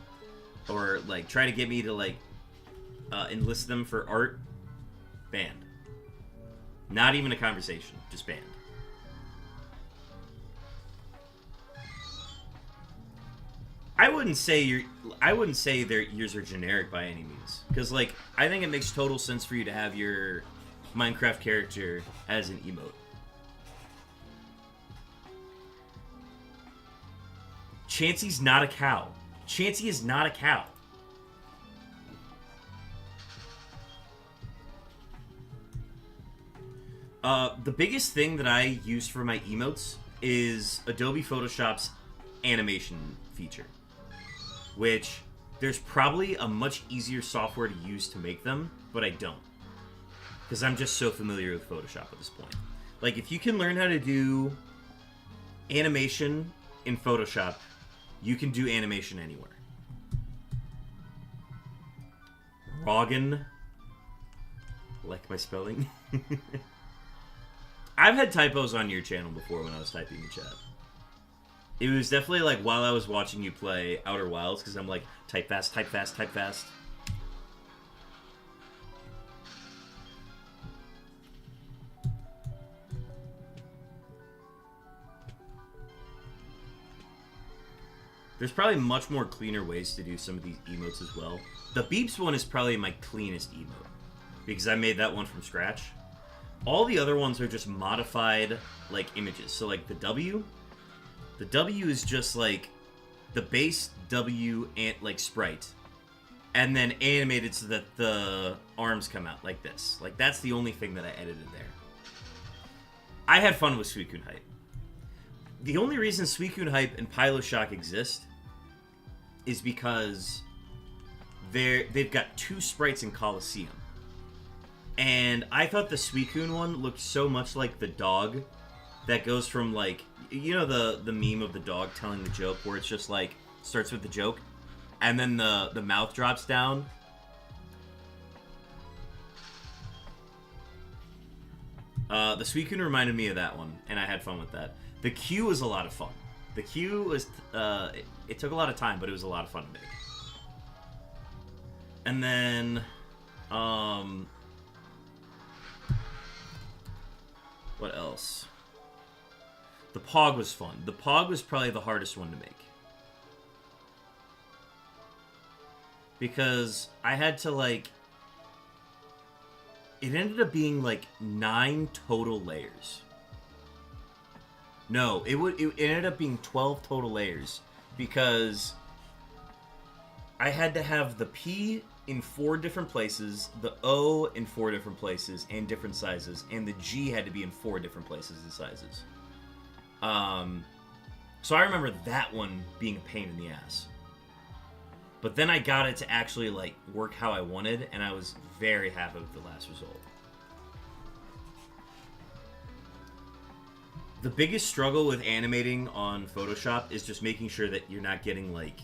Speaker 1: or like try to get me to like enlist them for art, banned. Not even a conversation, just banned. I wouldn't say their ears are generic by any means, because like I think it makes total sense for you to have your Minecraft character as an emote. Chansey's not a cow. Chansey is not a cow. The biggest thing that I use for my emotes is Adobe Photoshop's animation feature, which there's probably a much easier software to use to make them, but I don't, because I'm just so familiar with Photoshop at this point. Like, if you can learn how to do animation in Photoshop, you can do animation anywhere. Roggen. Like my spelling? I've had typos on your channel before when I was typing in chat. It was definitely like while I was watching you play Outer Wilds, because I'm like, type fast, type fast, type fast. There's probably much more cleaner ways to do some of these emotes as well. The beeps one is probably my cleanest emote, because I made that one from scratch. All the other ones are just modified, like, images. So, like, the W is just, like, the base W, and like, sprite. And then animated so that the arms come out like this. Like, that's the only thing that I edited there. I had fun with Suicune Hype. The only reason Suicune Hype and Pyloshock exist is because they've got 2 sprites in Colosseum. And I thought the Suicune one looked so much like the dog that goes from, like, you know the meme of the dog telling the joke where it's just like, starts with the joke and then the mouth drops down. The Suicune reminded me of that one, and I had fun with that. The Q was a lot of fun. The Q was, it took a lot of time, but it was a lot of fun to make. And then, What else? The Pog was fun. The Pog was probably the hardest one to make. Because I had to, like... It ended up being, like, 9 total layers. No, it ended up being 12 total layers. Because I had to have the P in 4 different places, the O in 4 different places and different sizes, and the G had to be in 4 different places and sizes. So I remember that one being a pain in the ass. But then I got it to actually, like, work how I wanted, and I was very happy with the last result. The biggest struggle with animating on Photoshop is just making sure that you're not getting, like,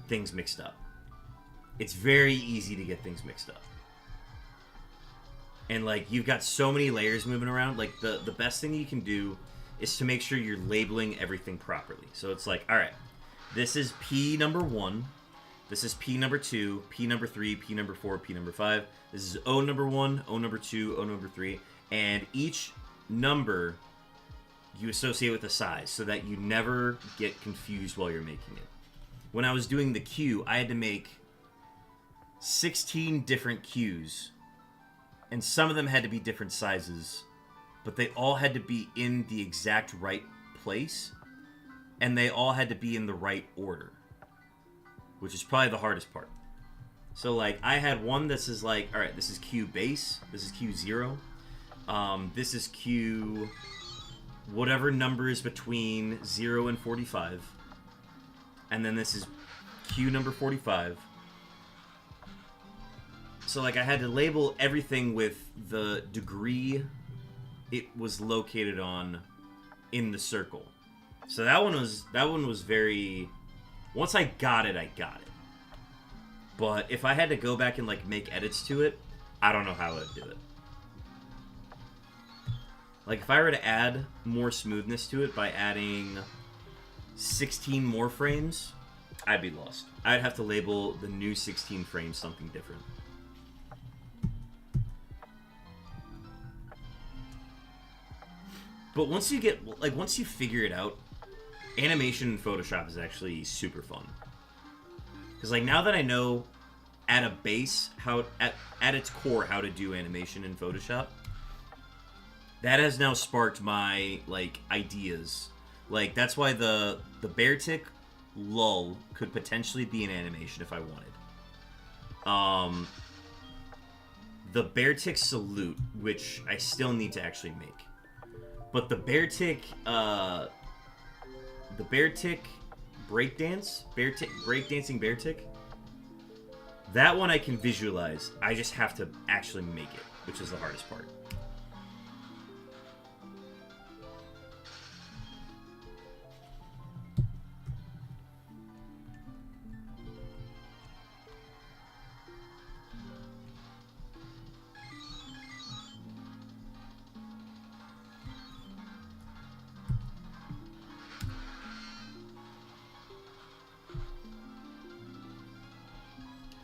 Speaker 1: things mixed up. It's very easy to get things mixed up. And, like, you've got so many layers moving around. Like, the best thing you can do is to make sure you're labeling everything properly. So it's like, all right, this is P number 1. This is P number 2, P number 3, P number 4, P number 5. This is O number 1, O number 2, O number 3. And each number you associate with a size so that you never get confused while you're making it. When I was doing the Q, I had to make 16 different Qs. And some of them had to be different sizes, but they all had to be in the exact right place, and they all had to be in the right order, which is probably the hardest part. So, like, I had one that is like, all right, this is Q base, this is Q0, this is Q whatever number is between 0 and 45, and then this is Q number 45. So, like, I had to label everything with the degree it was located on in the circle. So that one was very... Once I got it, I got it. But if I had to go back and, like, make edits to it, I don't know how I would do it. Like, if I were to add more smoothness to it by adding 16 more frames, I'd be lost. I'd have to label the new 16 frames something different. But once you get, like, once you figure it out, animation in Photoshop is actually super fun. Because, like, now that I know at a base, how, at its core, how to do animation in Photoshop, that has now sparked my, like, ideas. Like, that's why the bear tick lull could potentially be an animation if I wanted. The bear tick salute, which I still need to actually make. But the bear tick breakdance, breakdancing bear tick, that one I can visualize. I just have to actually make it, which is the hardest part.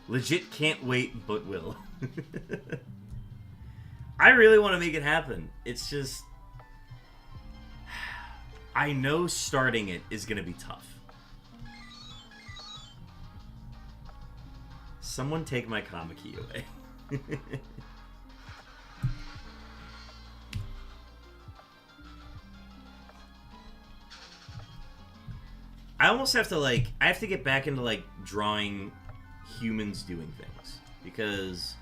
Speaker 1: Legit can't wait, but will. I really want to make it happen. It's just... I know starting it is going to be tough. Someone take my comma key away. I almost have to, like... I have to get back into, like, drawing humans doing things, because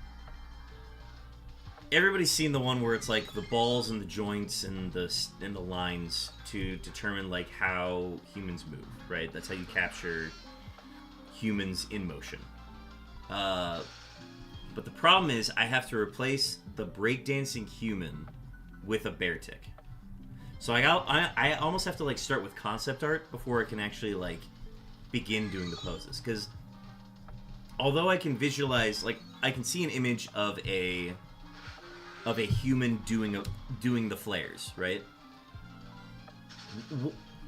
Speaker 1: everybody's seen the one where it's like the balls and the joints and the lines to determine like how humans move, right? That's how you capture humans in motion. But the problem is I have to replace the breakdancing human with a bear tick. So I almost have to like start with concept art before I can actually like begin doing the poses, because although I can visualize, like, I can see an image of a human doing the flares, right?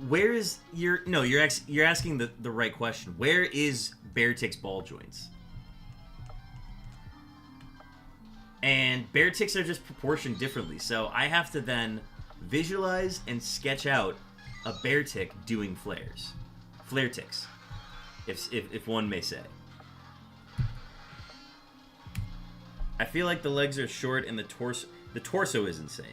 Speaker 1: Where is your... No, you're asking the right question. Where is bear tick's ball joints? And bear ticks are just proportioned differently. So I have to then visualize and sketch out a bear tick doing flares. Flare ticks, if one may say. I feel like the legs are short and the torso is insane.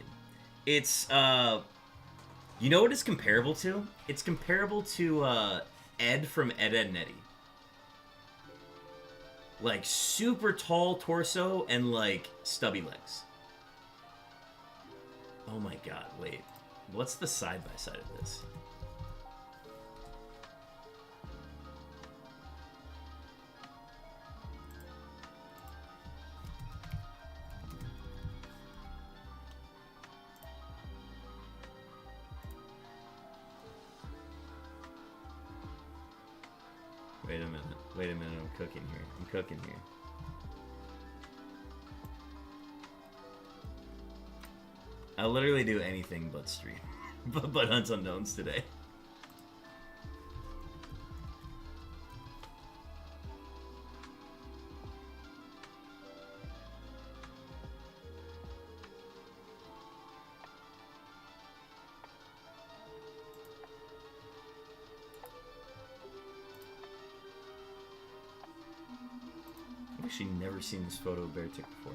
Speaker 1: It's, you know what it's comparable to? It's comparable to, Ed from Ed, Edd n Eddy. Like, super tall torso and, like, stubby legs. Oh my god, wait. What's the side-by-side of this? Wait a minute. Wait a minute. I'm cooking here. I'm cooking here. I'll literally do anything but stream. but Hunt Unknowns today. I've actually never seen this photo of bear tick before.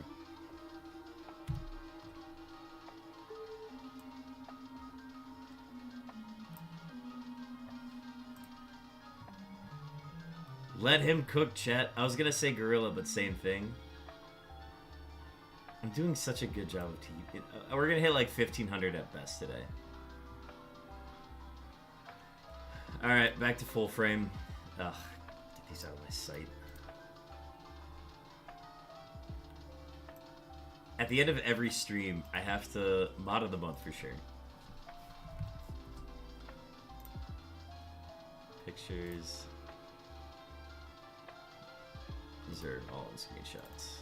Speaker 1: Let him cook, chat. I was gonna say gorilla, but same thing. I'm doing such a good job of TV. We're gonna hit like 1,500 at best today. Alright, back to full frame. Ugh, get these out of my sight. At the end of every stream, I have to mod of the month for sure. Pictures. These are all in screenshots.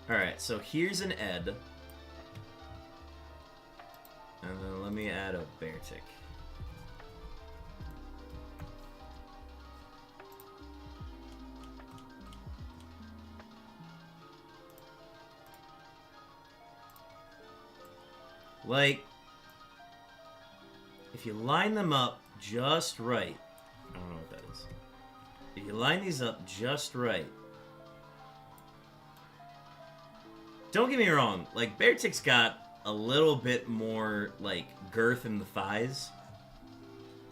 Speaker 1: Alright, so here's an Ed. And then let me add a bear tick. Like, if you line them up just right, I don't know what that is. If you line these up just right, don't get me wrong, like, bear tick's got a little bit more, like, girth in the thighs.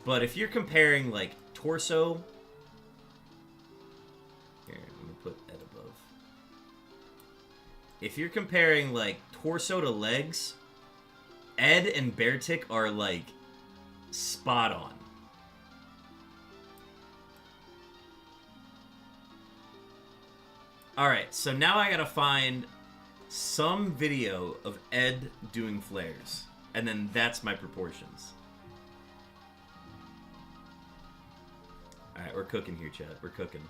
Speaker 1: But if you're comparing, like, torso... Here, let me put Ed above. If you're comparing, like, torso to legs, Ed and bear tick are, like, spot on. Alright, so now I gotta find some video of Ed doing flares. And then that's my proportions. Alright, we're cooking here, chat. We're cooking.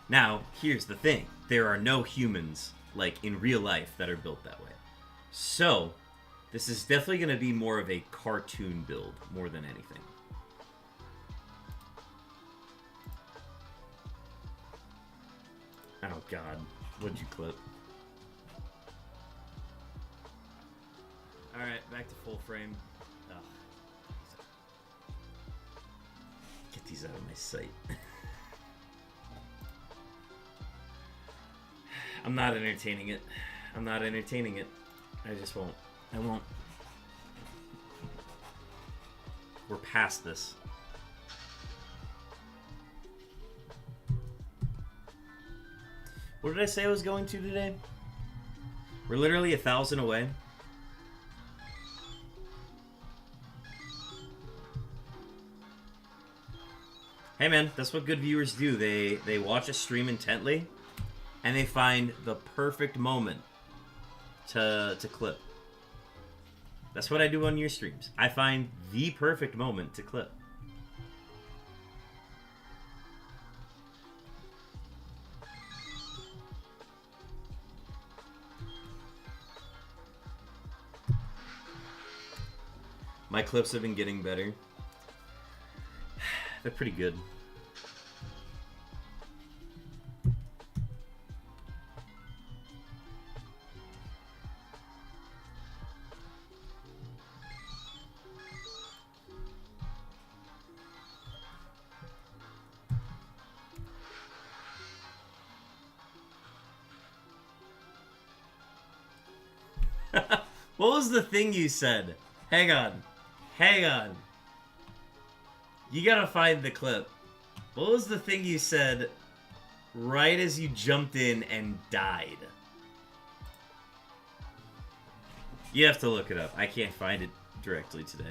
Speaker 1: Now, here's the thing. There are no humans, like, in real life that are built that way. So, this is definitely going to be more of a cartoon build, more than anything. Oh god, what'd you clip? Alright, back to full frame. Ugh. Get these out of my sight. I'm not entertaining it. I'm not entertaining it. I just won't. I won't. We're past this. What did I say I was going to today? We're literally 1,000 away. Hey man, that's what good viewers do. They watch a stream intently, and they find the perfect moment to clip. That's what I do on your streams. I find the perfect moment to clip. My clips have been getting better. They're pretty good. What was the thing you said? Hang on. Hang on. You gotta find the clip. What was the thing you said right as you jumped in and died? You have to look it up. I can't find it directly today.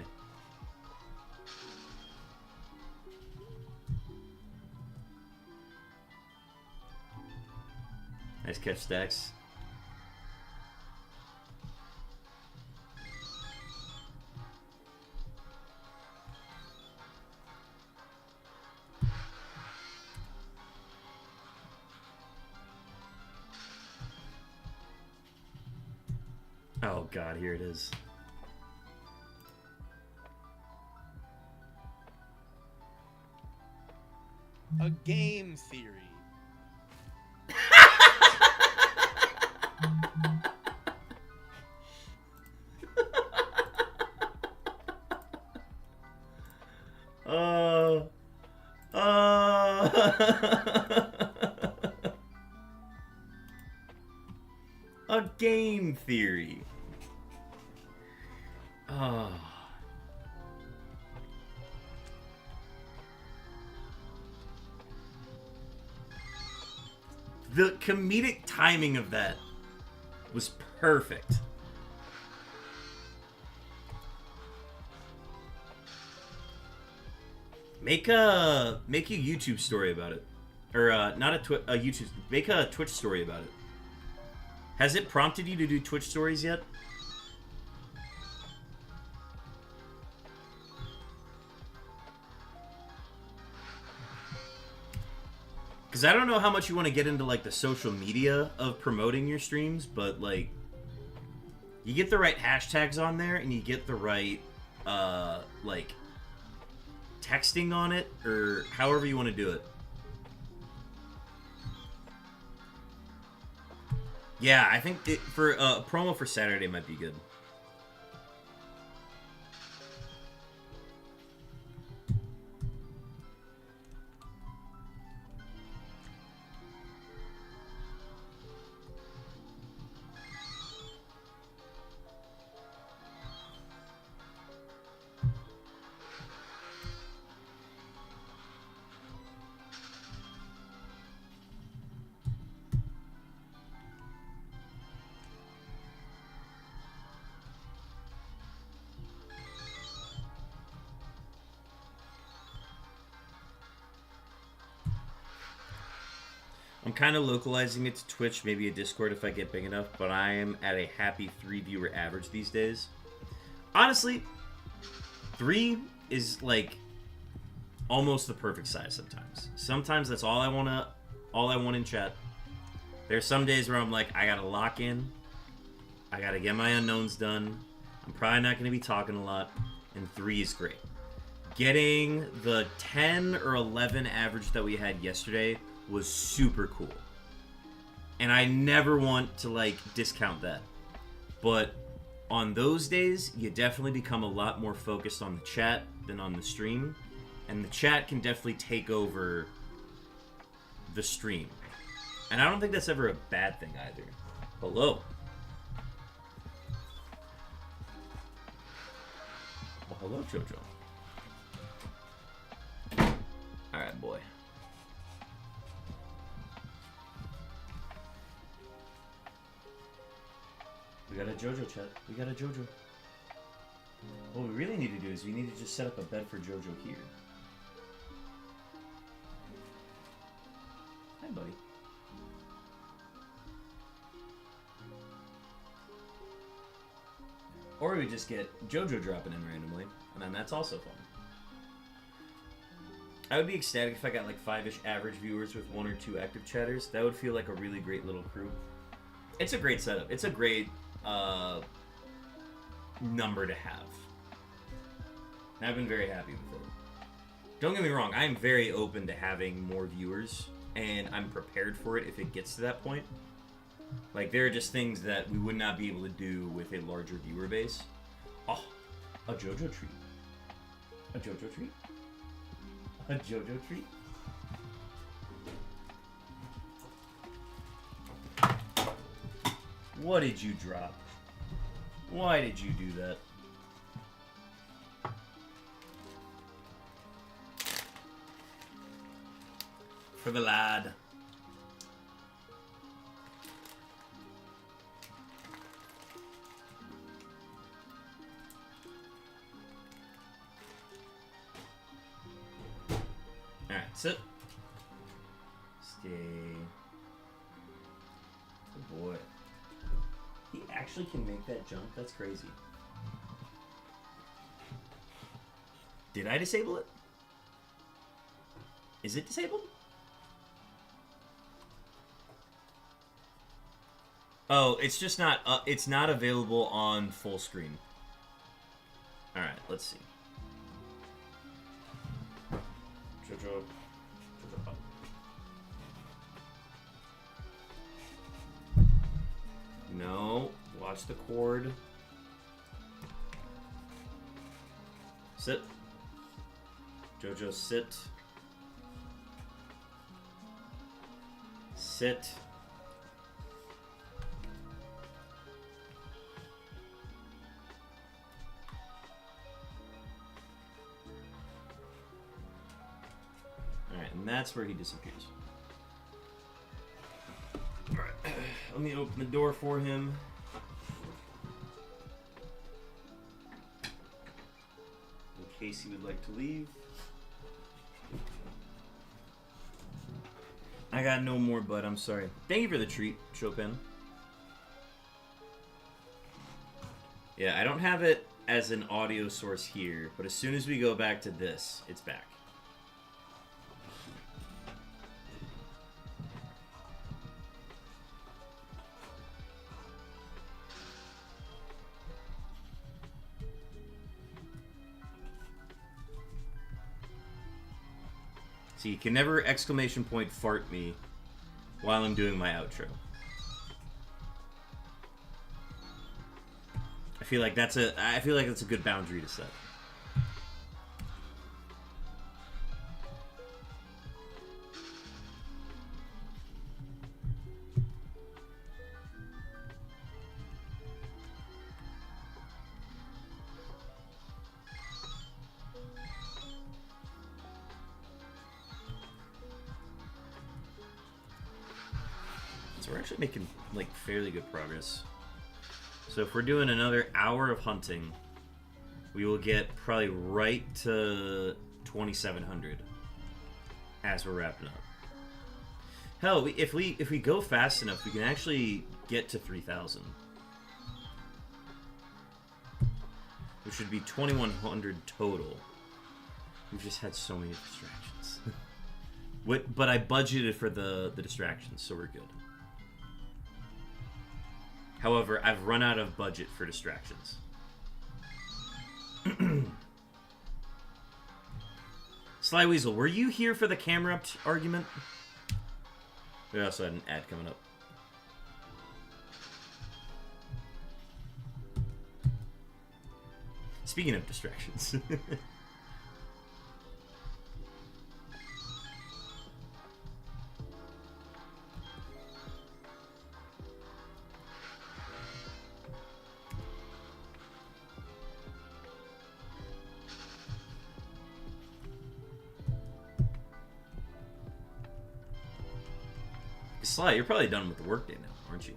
Speaker 1: Nice catch, Stacks. Oh god, here it is.
Speaker 3: A game theory.
Speaker 1: A game theory. The comedic timing of that was perfect. Make a YouTube story about it, or not a YouTube. Make a Twitch story about it. Has it prompted you to do Twitch stories yet? Because I don't know how much you want to get into like the social media of promoting your streams, but like you get the right hashtags on there and you get the right like texting on it, or however you want to do it. Yeah, I think for a promo for Saturday might be good. I'm kind of localizing it to Twitch, maybe a Discord if I get big enough, but I am at a happy 3 viewer average these days. Honestly, 3 is like almost the perfect size sometimes. Sometimes that's all I want in chat. There's some days where I'm like, I gotta lock in, I gotta get my unknowns done, I'm probably not gonna be talking a lot, and 3 is great. Getting the 10 or 11 average that we had yesterday was super cool. And I never want to like discount that. But on those days, you definitely become a lot more focused on the chat than on the stream. And the chat can definitely take over the stream. And I don't think that's ever a bad thing either. Hello. Well, hello, Jojo. Alright, boy. We got a JoJo chat. We got a JoJo. What we really need to do is we need to just set up a bed for JoJo here. Hi, buddy. Or we just get JoJo dropping in randomly, and then that's also fun. I would be ecstatic if I got like 5-ish average viewers with 1 or 2 active chatters. That would feel like a really great little crew. It's a great setup. It's a great number to have. And I've been very happy with it. Don't get me wrong, I am very open to having more viewers, and I'm prepared for it if it gets to that point. Like, there are just things that we would not be able to do with a larger viewer base. Oh, a JoJo treat. A JoJo treat? A JoJo treat? What did you drop? Why did you do that? For the lad. Alright, sit. Stay. Oh boy. He actually can make that jump? That's crazy. Did I disable it? Is it disabled? Oh, it's just not, it's not available on full screen. Alright, let's see. JoJo. No, watch the cord. Sit. JoJo, sit. Sit. Alright, and that's where he disappears. Alright, let me open the door for him. In case he would like to leave. I got no more, bud. I'm sorry. Thank you for the treat, Chopin. Yeah, I don't have it as an audio source here, but as soon as we go back to this, it's back. See, you can never exclamation point fart me while I'm doing my outro. I feel like that's a good boundary to set. So we're actually making like fairly good progress. So if we're doing another hour of hunting, we will get probably right to 2,700 as we're wrapping up. Hell, if we go fast enough, we can actually get to 3,000, which would be 2,100 total. We've just had so many distractions. But I budgeted for the distractions, so we're good. However, I've run out of budget for distractions. Sly Weasel, were you here for the camera argument? We also had an ad coming up. Speaking of distractions. Sly, you're probably done with the workday now, aren't you?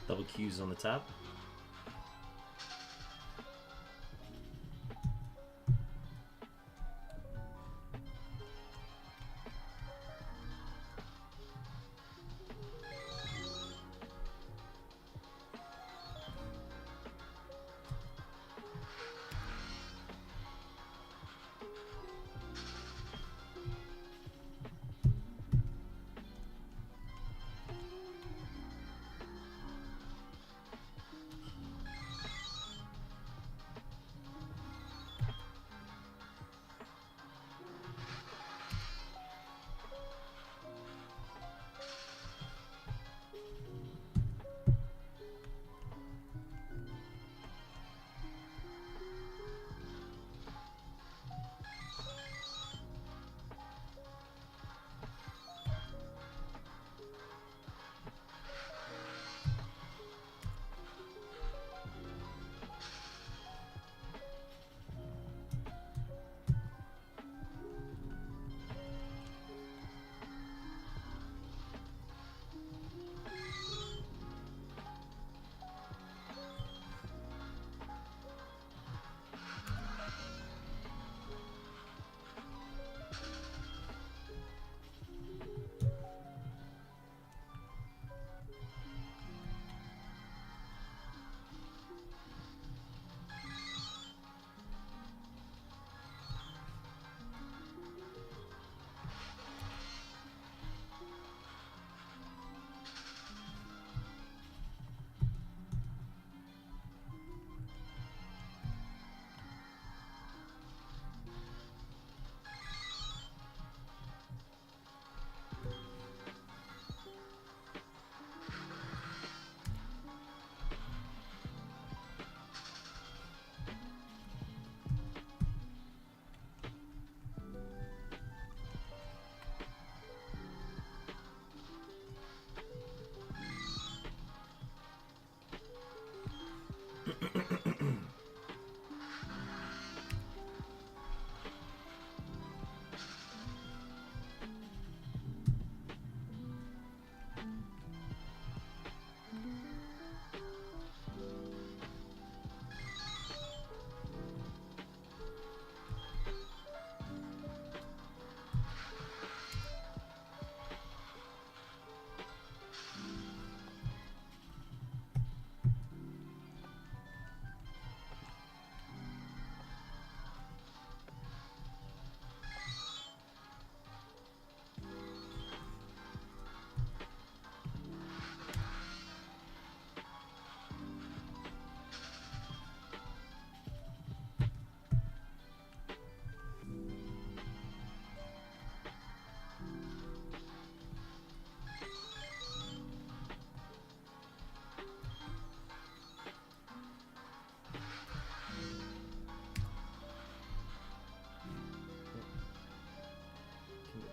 Speaker 1: Double Q's on the top.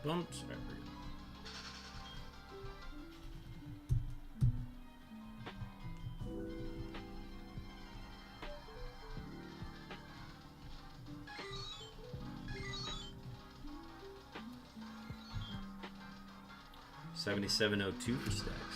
Speaker 1: Bumps. Right, we're good. $77.02 for stacks.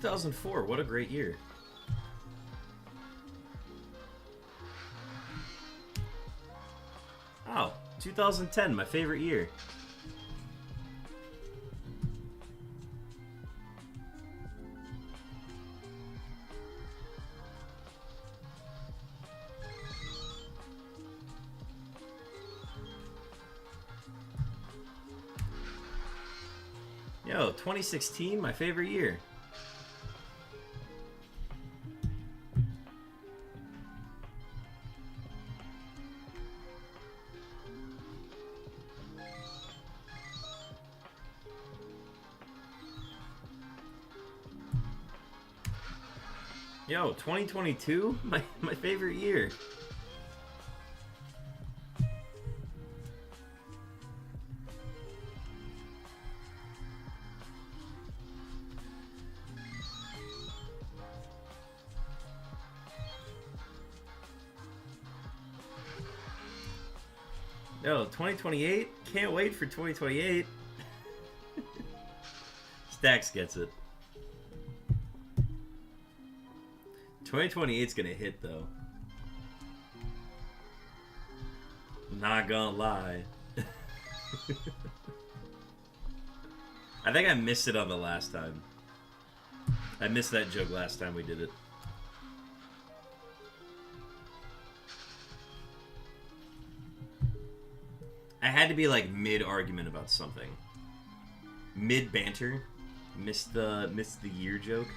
Speaker 1: 2004, what a great year. Oh, 2010, my favorite year. Yo, 2016, my favorite year. Yo, 2022, my favorite year. Yo, 2028, can't wait for 2028. Stacks gets it. 2028's gonna hit though. Not gonna lie. I think I missed it on the last time. I missed that joke last time we did it. I had to be like mid-argument about something. Mid-banter. Missed the year joke.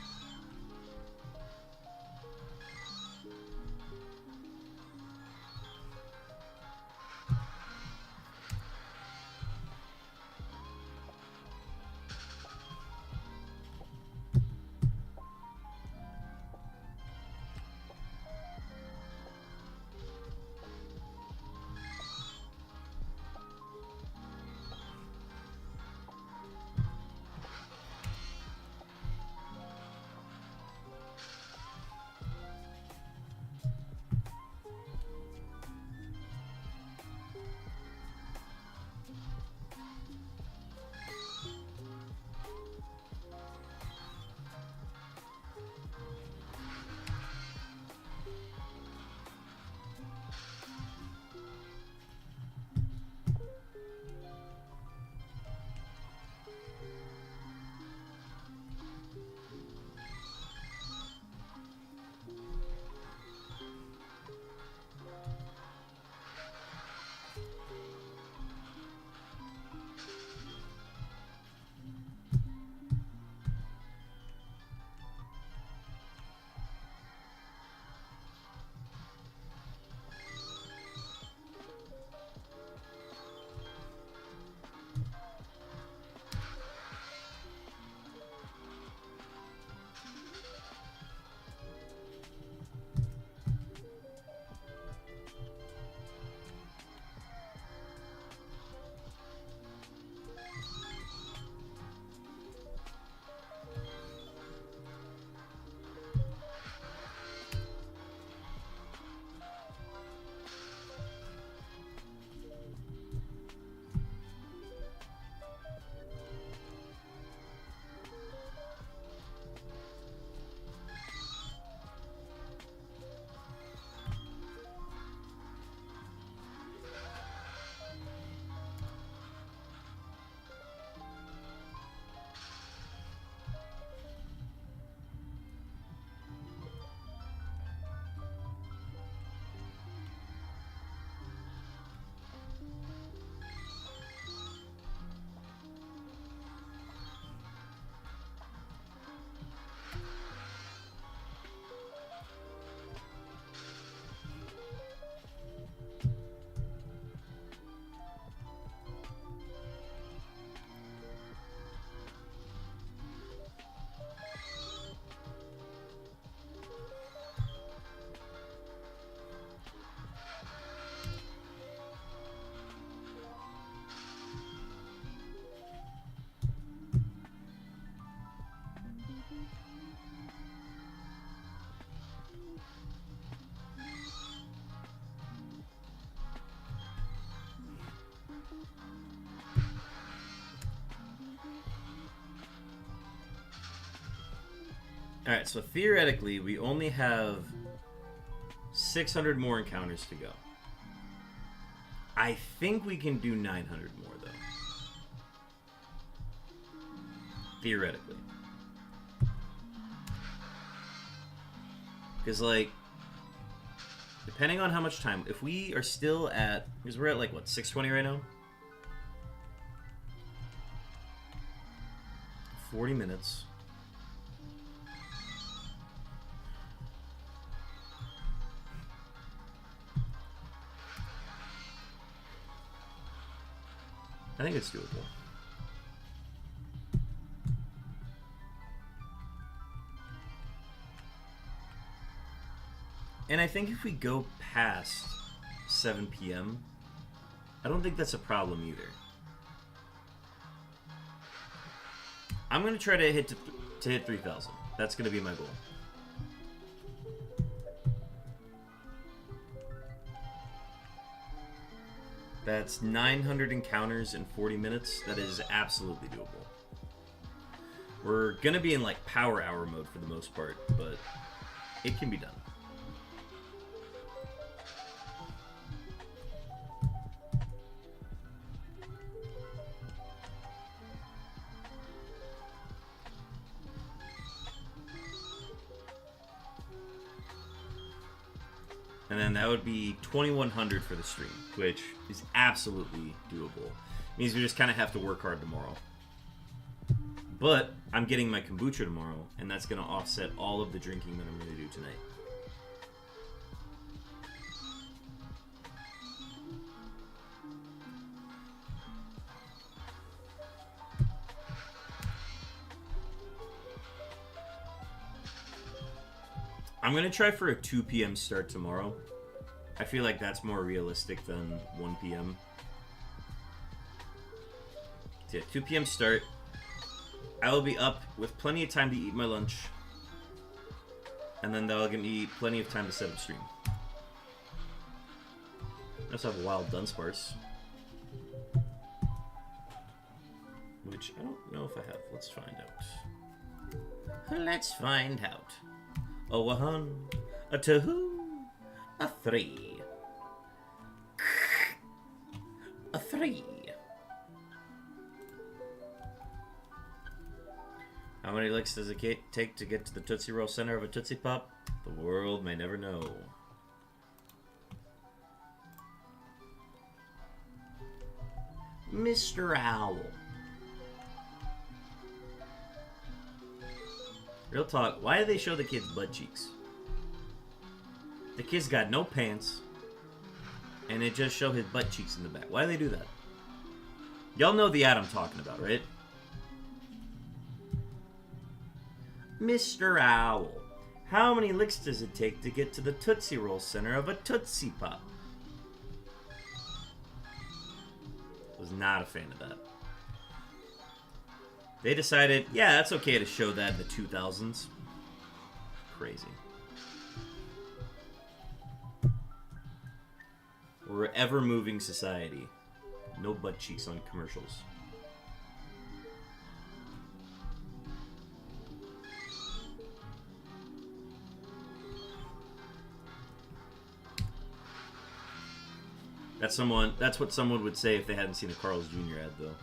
Speaker 1: Alright, so theoretically, we only have 600 more encounters to go. I think we can do 900 more, though. Theoretically. Because, like, depending on how much time... If we are still at... Because we're at, like, what, 620 right now? 40 minutes. I think it's doable. And I think if we go past 7 p.m., I don't think that's a problem either. I'm gonna try to hit 3,000. That's gonna be my goal. That's 900 encounters in 40 minutes. That is absolutely doable. We're gonna be in like power hour mode for the most part, but it can be done. And then that would be 2,100 for the stream, which is absolutely doable. Means we just kind of have to work hard tomorrow. But I'm getting my kombucha tomorrow, and that's going to offset all of the drinking that I'm going to do tonight. I'm going to try for a 2 p.m. start tomorrow. I feel like that's more realistic than 1 p.m. So yeah, 2 p.m. start. I will be up with plenty of time to eat my lunch. And then that'll give me plenty of time to set up stream. I also have a wild Dunsparce. Which I don't know if I have. Let's find out. Let's find out. A 1, a 2, a 3. A 3. How many licks does it take to get to the Tootsie Roll center of a Tootsie Pop? The world may never know. Mr. Owl. Real talk, why do they show the kids' butt cheeks? The kid's got no pants, and they just show his butt cheeks in the back. Why do they do that? Y'all know the ad I'm talking about, right? Mr. Owl, how many licks does it take to get to the Tootsie Roll center of a Tootsie Pop? Was not a fan of that. They decided, yeah, that's okay to show that in the 2000s. Crazy. We're an ever-moving society. No butt cheeks on commercials. That's what someone would say if they hadn't seen a Carl's Jr. ad, though.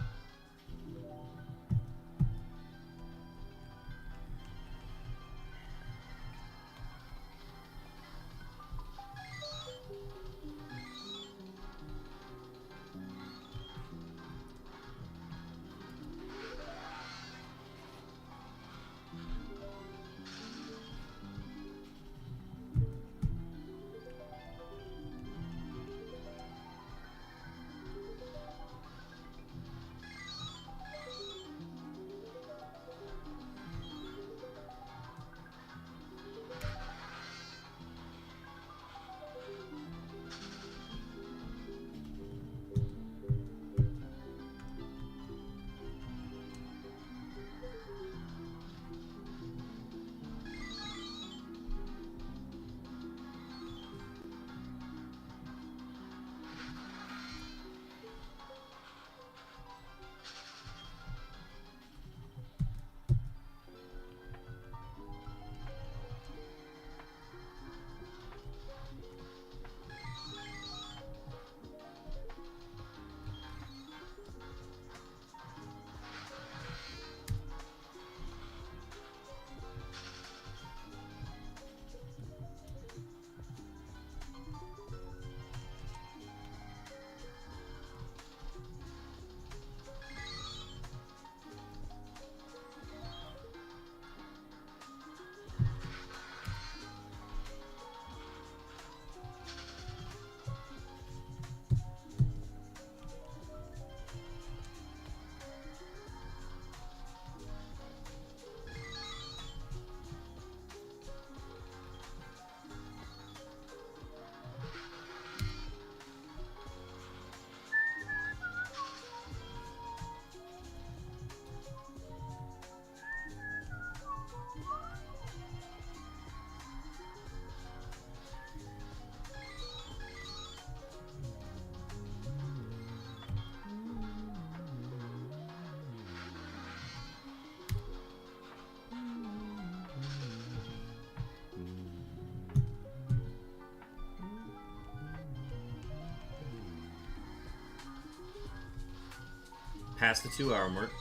Speaker 1: Past the 2-hour mark.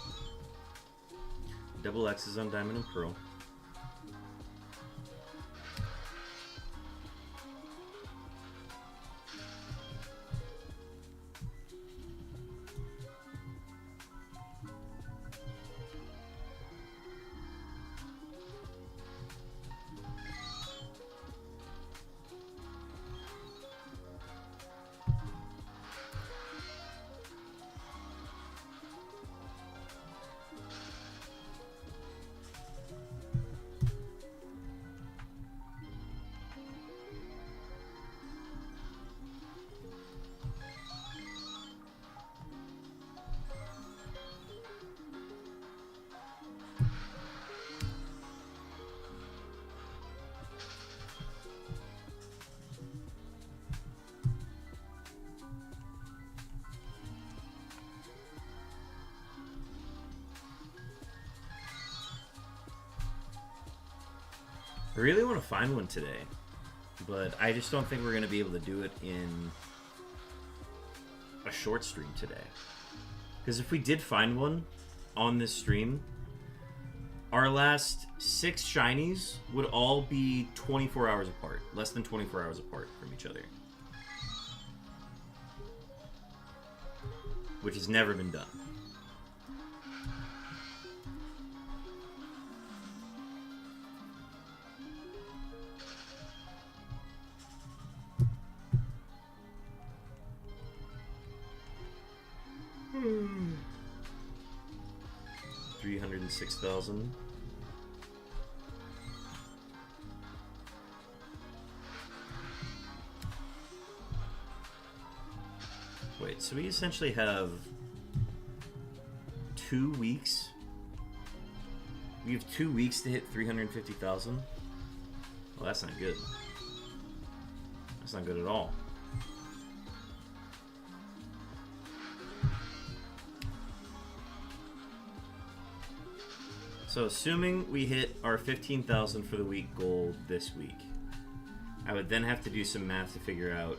Speaker 1: Double X's on Diamond and Pearl. I really want to find one today, but I just don't think we're going to be able to do it in a short stream today. Because if we did find one on this stream, our last 6 shinies would all be 24 hours apart. Less than 24 hours apart from each other. Which has never been done. $306,000. Wait, so we essentially have 2 weeks? We have 2 weeks to hit 350,000? Well, that's not good. That's not good at all. So assuming we hit our 15,000 for the week goal this week, I would then have to do some math to figure out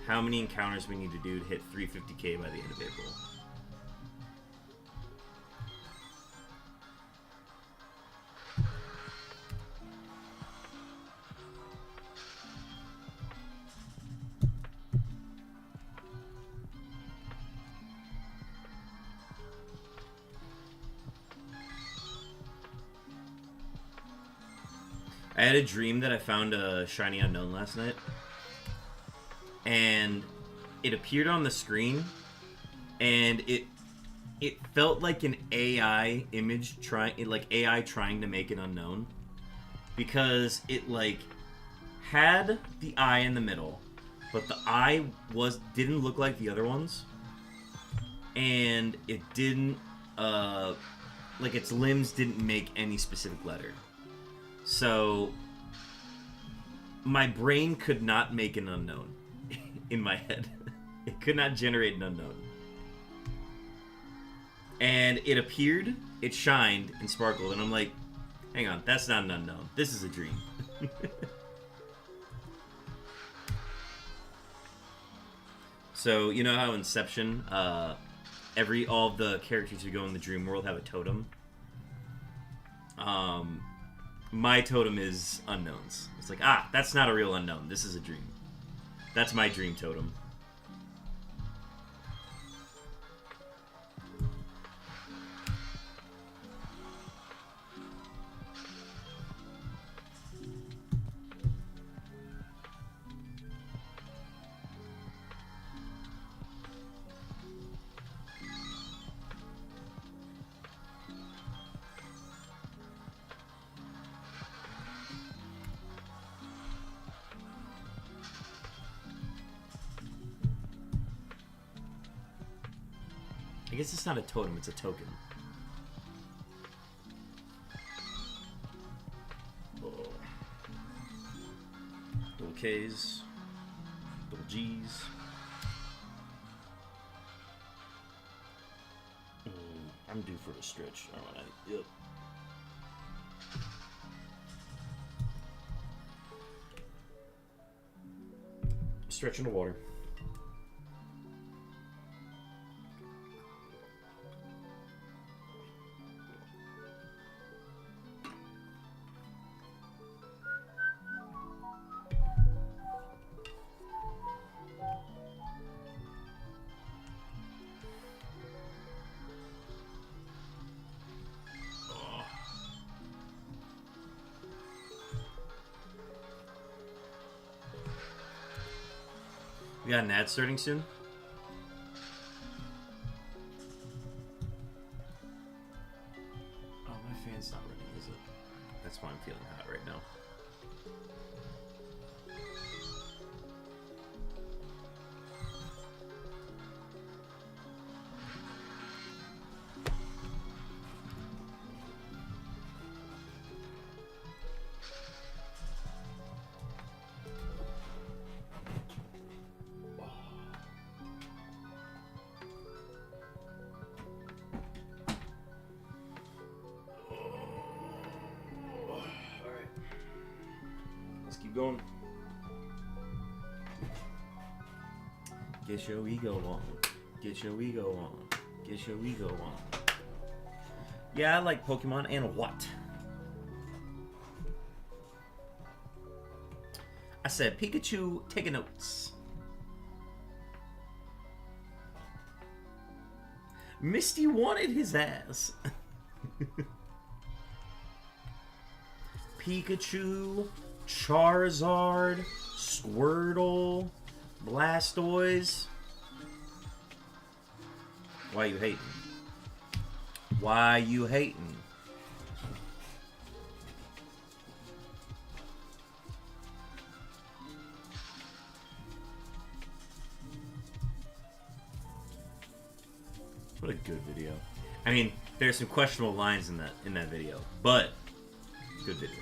Speaker 1: how many encounters we need to do to hit 350k by the end of April. I had a dream that I found a shiny Unown last night, and it appeared on the screen, and it felt like an AI image AI trying to make an Unown, because it like had the eye in the middle, but the eye didn't look like the other ones, and it didn't like its limbs didn't make any specific letter. So my brain could not make an Unown in my head. It could not generate an Unown. And it appeared, it shined and sparkled, and I'm like, hang on, that's not an Unown. This is a dream. So, you know how Inception, all of the characters who go in the dream world have a totem? My totem is unknowns. It's like, that's not a real Unown. This is a dream. That's my dream totem. I guess it's not a totem, it's a token. Oh. Double K's, double G's. I'm due for a stretch, aren't I? Yep. Stretch in the water. We got an ad starting soon. Oh, my fan's not running, is it? That's why I'm feeling hot right now. Keep going. Get your ego on. Get your ego on. Get your ego on. Yeah, I like Pokemon and what? I said Pikachu taking notes. Misty wanted his ass. Pikachu, Charizard, Squirtle, Blastoise. Why you hating? Why you hating? What a good video. I mean, there's some questionable lines in that video, but good video.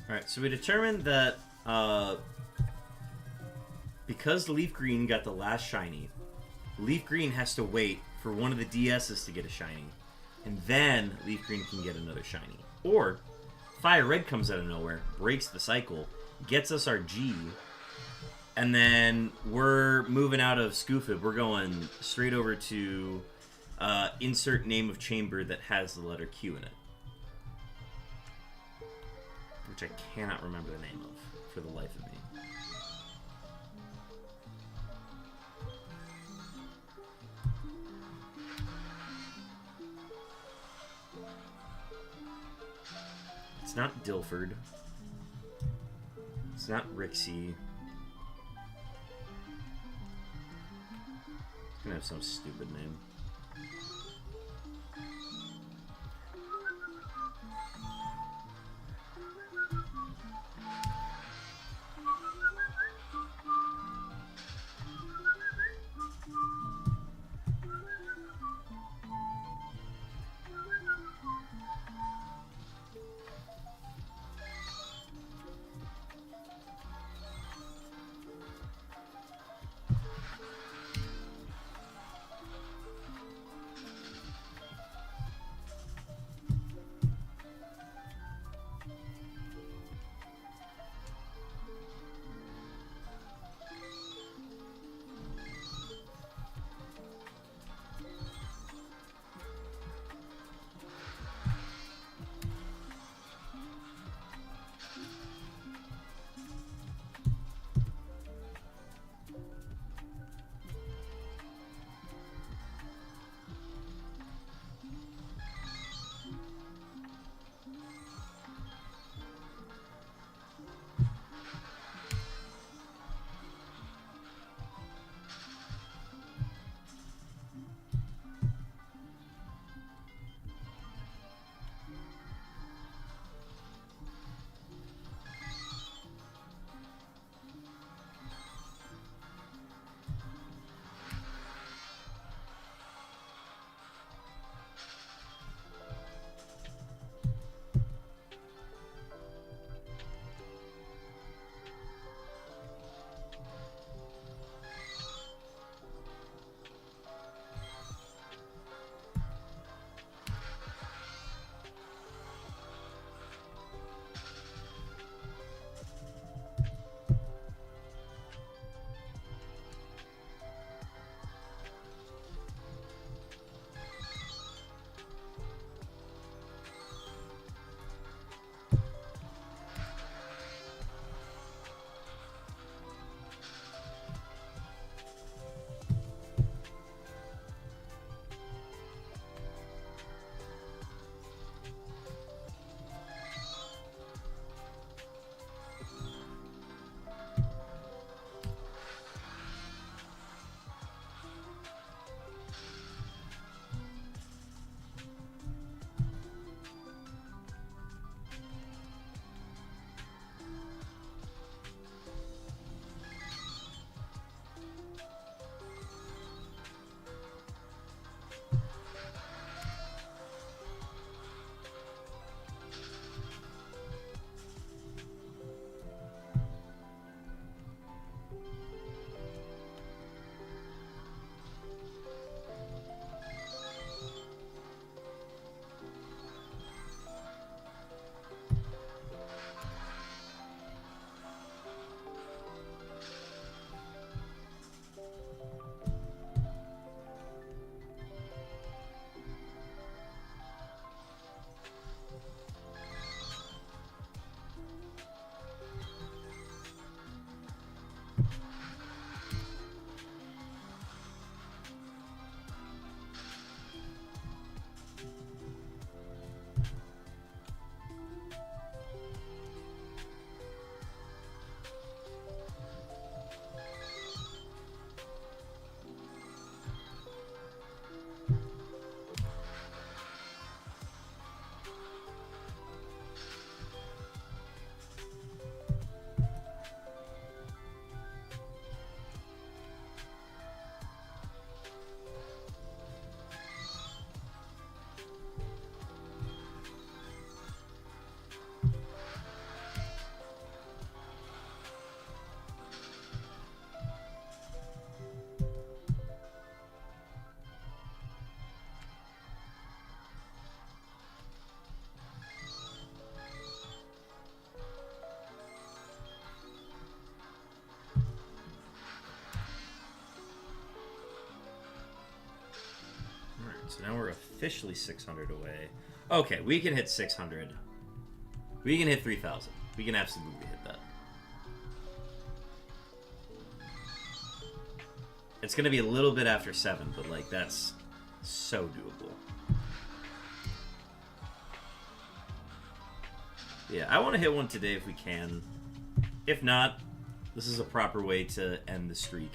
Speaker 1: Alright, so we determined that because Leaf Green got the last shiny, Leaf Green has to wait for one of the DSs to get a shiny, and then Leaf Green can get another shiny. Or Fire Red comes out of nowhere, breaks the cycle, gets us our G, and then we're moving out of Scoofed. We're going straight over to insert name of chamber that has the letter Q in it. Which I cannot remember the name of for the life of me. It's not Dilford. It's not Rixie. It's gonna have some stupid name. So now we're officially 600 away. Okay, we can hit 600. We can hit 3,000. We can absolutely hit that. It's going to be a little bit after 7, but, like, that's so doable. Yeah, I want to hit one today if we can. If not, this is a proper way to end the streak.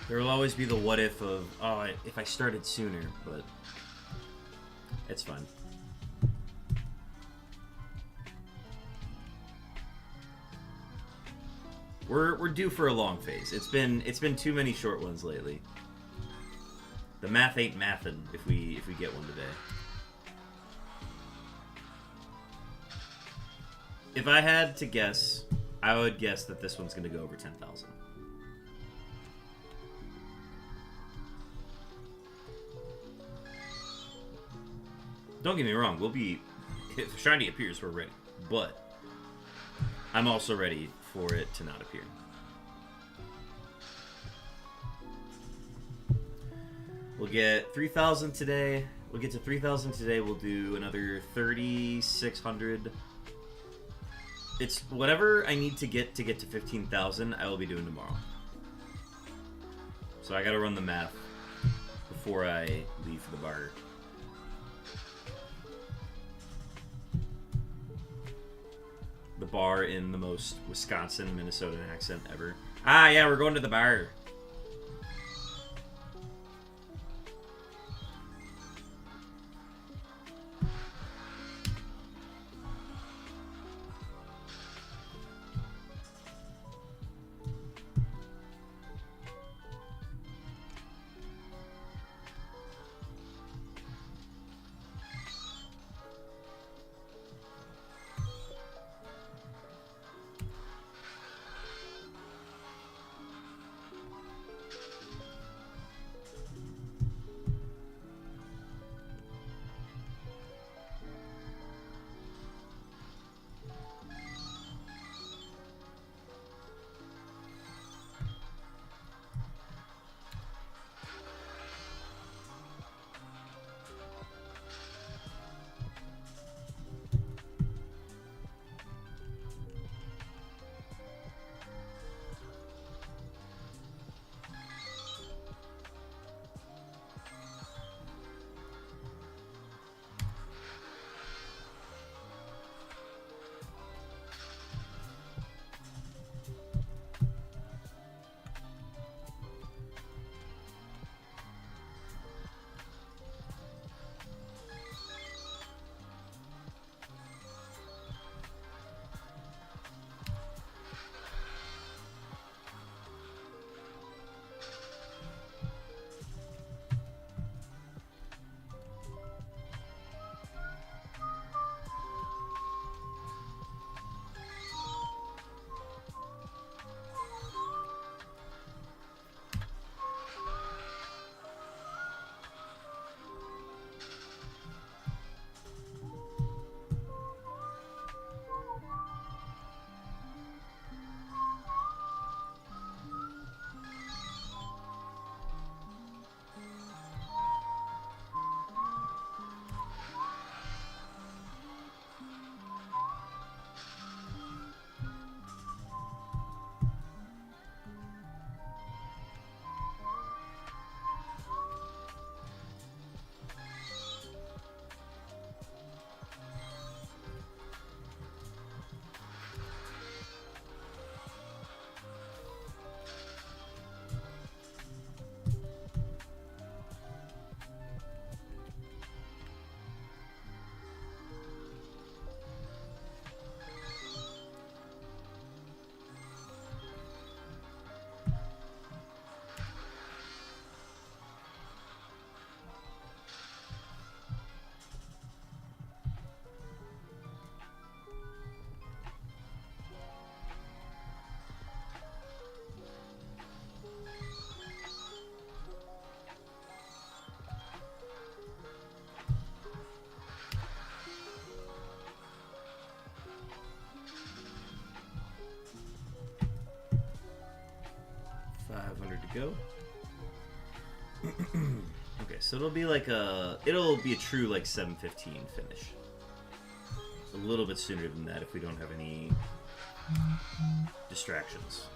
Speaker 1: There will always be the what if of, oh, if I started sooner, but it's fine. We're due for a long phase. It's been too many short ones lately. The math ain't mathin' if we get one today. If I had to guess, I would guess that this one's gonna go over 10,000. Don't get me wrong, we'll be... If shiny appears, we're ready. But I'm also ready for it to not appear. We'll get 3,000 today. We'll get to 3,000 today. We'll do another 3,600. It's whatever I need to get to 15,000, I will be doing tomorrow. So I gotta run the math before I leave for the bar. The bar in the most Wisconsin, Minnesota accent ever. Ah, yeah, we're going to the bar. go. Okay, so it'll be like it'll be a true like 7:15 finish. A little bit sooner than that if we don't have any distractions.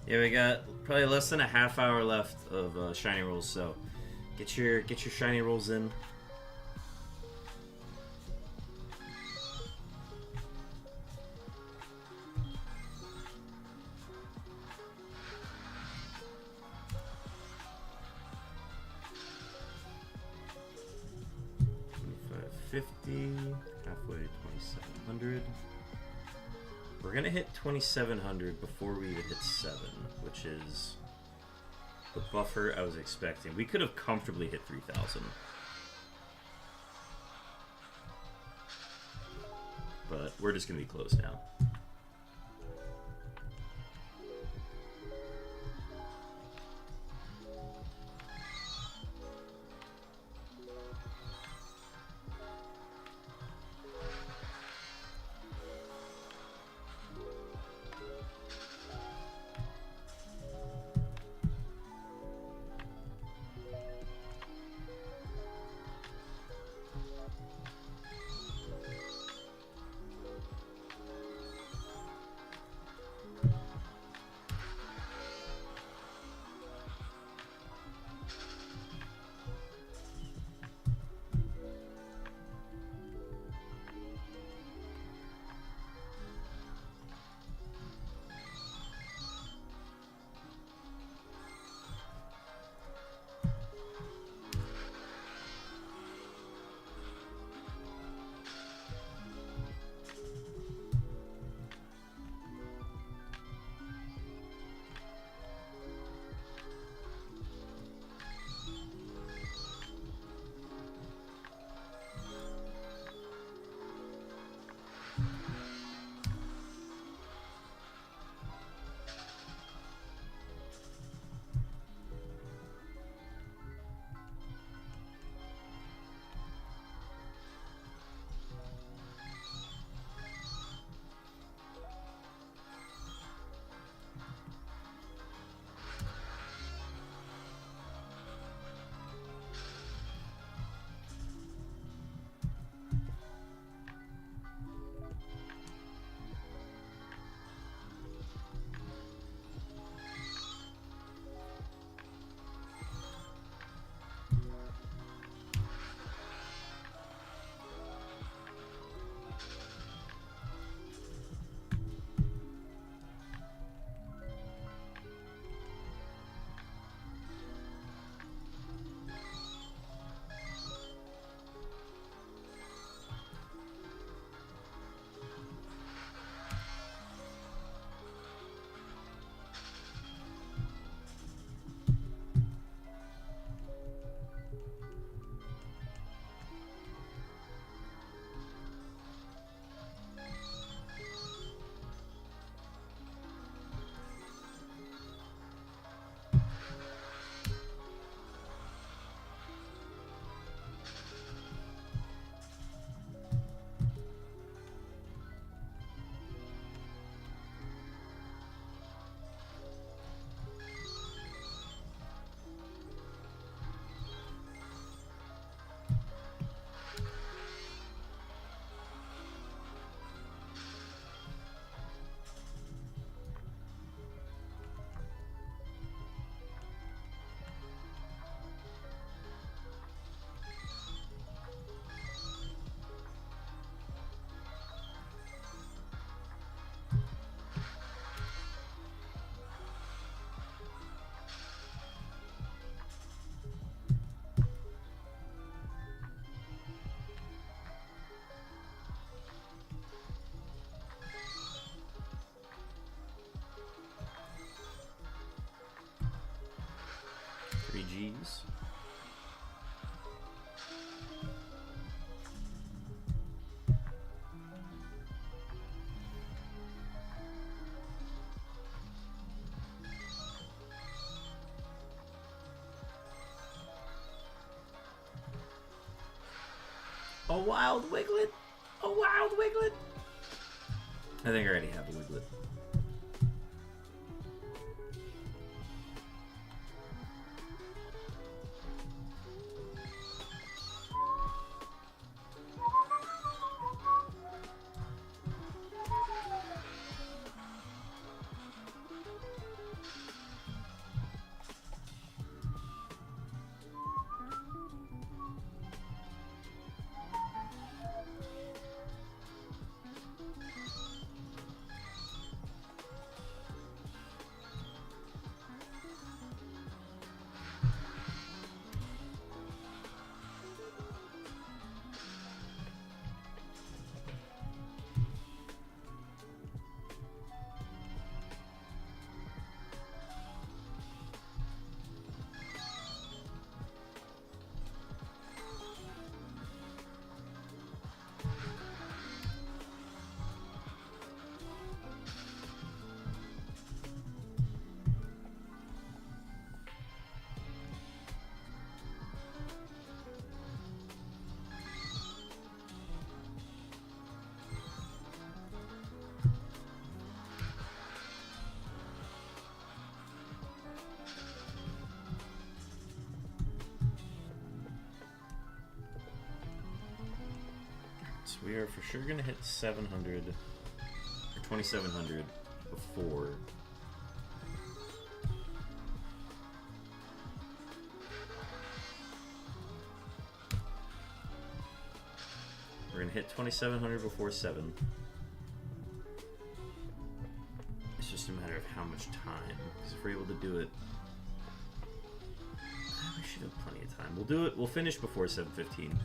Speaker 1: Yeah, we got probably less than a half hour left of shiny rolls, so get your shiny rolls in. $25.50, halfway to 2,700. We're gonna hit 2,700 before we even hit 7, which is the buffer I was expecting. We could have comfortably hit 3,000. But we're just gonna be close now. RPGs. A wild wiglet! A wild wiglet! I think I already have a wiglet. So we are for sure gonna hit 700 or 2700 before. We're gonna hit 2700 before 7. It's just a matter of how much time. Because if we're able to do it, we should have plenty of time. We'll do it. We'll finish before 7:15.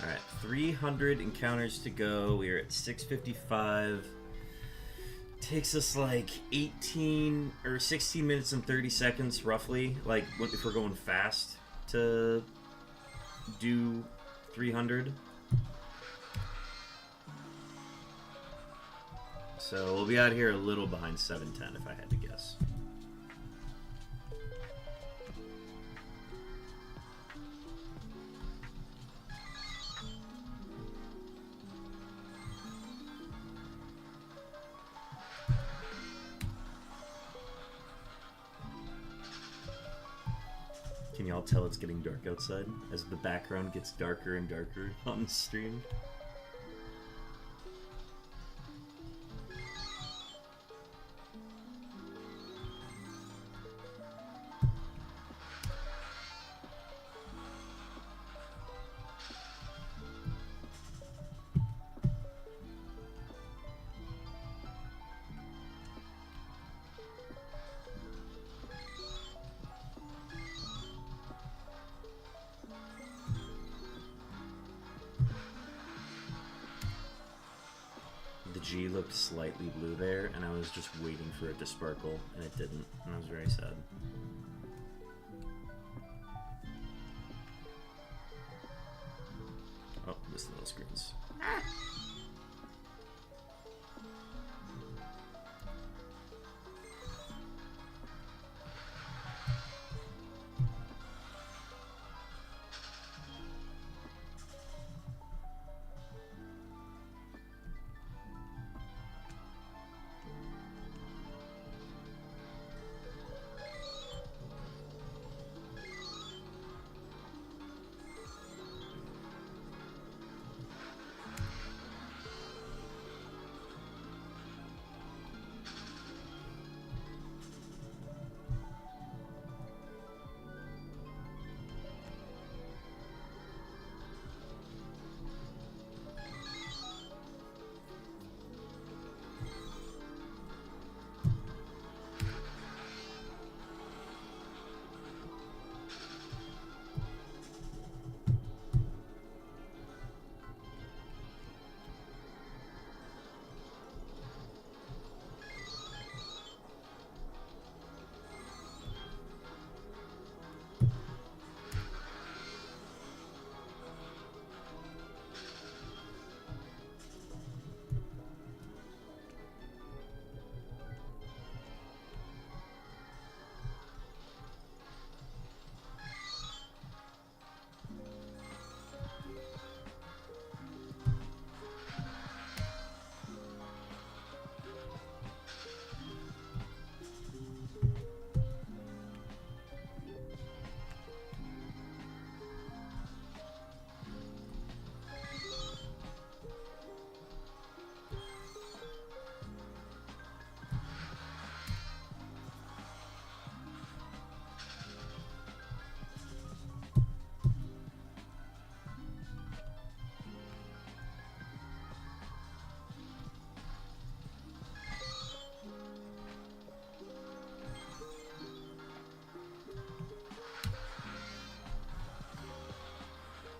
Speaker 1: Alright, 300 encounters to go. We are at 655. Takes us like 18 or 16 minutes and 30 seconds, roughly. Like, if we're going fast to do 300. So we'll be out here a little behind 7:10 if I had to guess. Can y'all tell it's getting dark outside as the background gets darker and darker on the stream? The G looked slightly blue there, and I was just waiting for it to sparkle, and it didn't, and I was very sad. Oh, missed the little screens.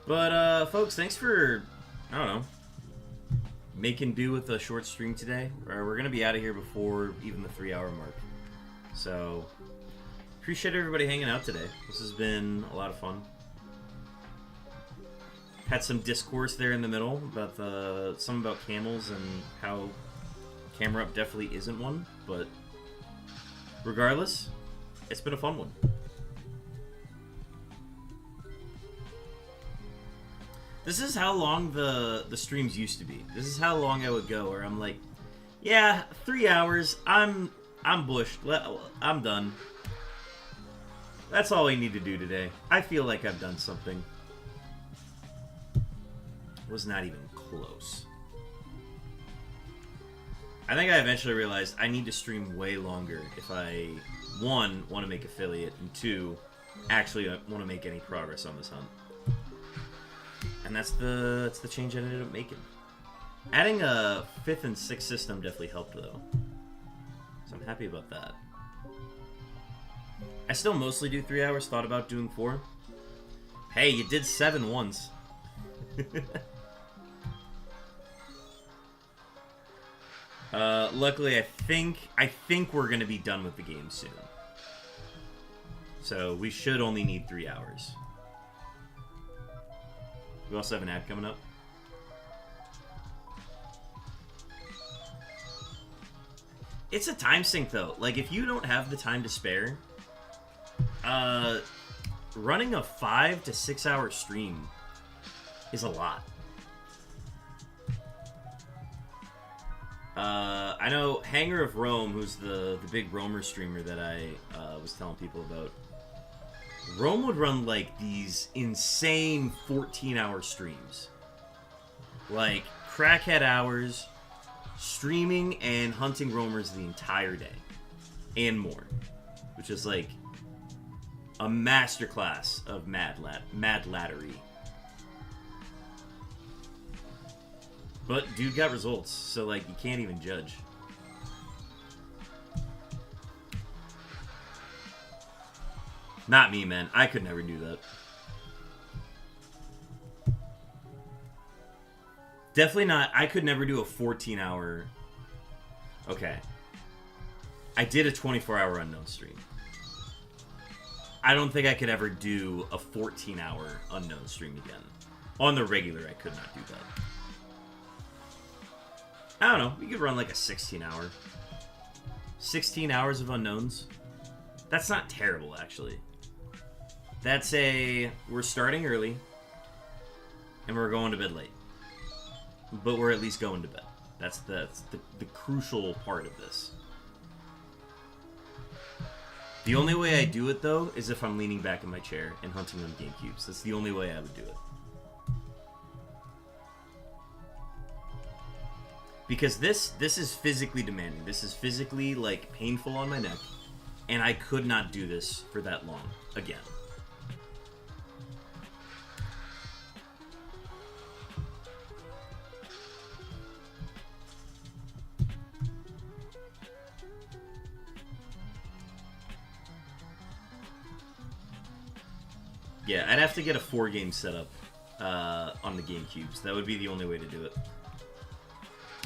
Speaker 1: But, folks, thanks for, I don't know, making do with a short stream today. We're going to be out of here before even the 3-hour mark. So, appreciate everybody hanging out today. This has been a lot of fun. Had some discourse there in the middle about some about camels and how camera up definitely isn't one. But, regardless, it's been a fun one. This is how long the streams used to be. This is how long I would go, where I'm like, yeah, 3 hours. I'm bushed. I'm done. That's all I need to do today. I feel like I've done something. Was not even close. I think I eventually realized I need to stream way longer if I, 1, want to make affiliate, and 2, actually want to make any progress on this hunt. And that's the change I ended up making. Adding a 5th and 6th system definitely helped, though. So I'm happy about that. I still mostly do 3 hours, thought about doing 4. Hey, you did 7 once. Luckily, I think we're going to be done with the game soon. So we should only need 3 hours. We also have an ad coming up. It's a time sink, though. Like, if you don't have the time to spare, running a 5 to 6 hour stream is a lot. I know Hanger of Rome, who's the big roamer streamer that I was telling people about. Rome would run, like, these insane 14-hour streams. Like, crackhead hours, streaming and hunting roamers the entire day. And more. Which is, like, a masterclass of mad laddery. But dude got results, so, like, you can't even judge. Not me, man. I could never do that. Definitely not. I could never do a 14-hour... Okay. I did a 24-hour Unown stream. I don't think I could ever do a 14-hour Unown stream again. On the regular, I could not do that. I don't know. We could run like a 16-hour. 16 hours of Unowns. That's not terrible, actually. That's a... We're starting early. And we're going to bed late. But we're at least going to bed. That's the crucial part of this. The only way I do it, though, is if I'm leaning back in my chair and hunting on GameCubes. That's the only way I would do it. Because this is physically demanding. This is physically, like, painful on my neck. And I could not do this for that long again. Yeah, I'd have to get a 4-game setup on the GameCubes. That would be the only way to do it.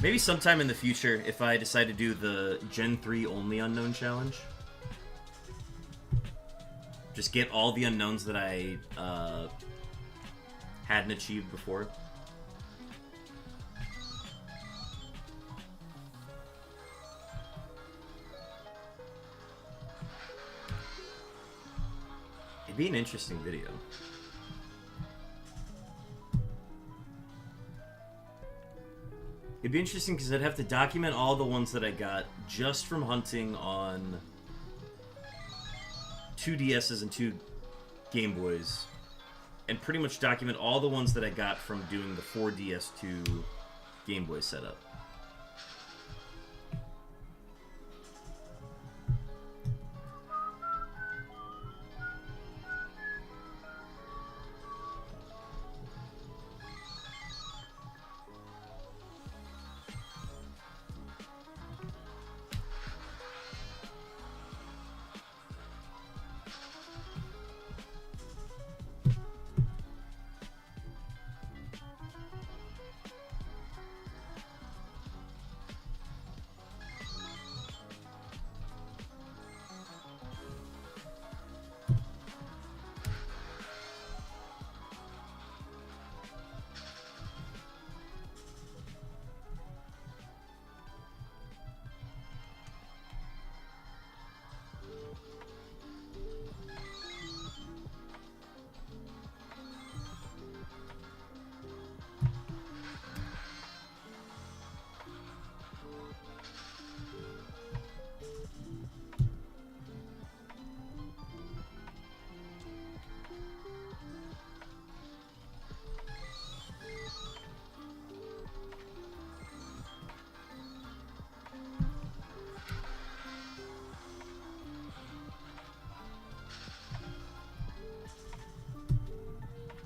Speaker 1: Maybe sometime in the future, if I decide to do the Gen 3 only Unown challenge. Just get all the Unowns that I hadn't achieved before. It'd be an interesting video. It'd be interesting because I'd have to document all the ones that I got just from hunting on 2 DSs and 2 Game Boys. And pretty much document all the ones that I got from doing the 4DS2 Game Boy setup.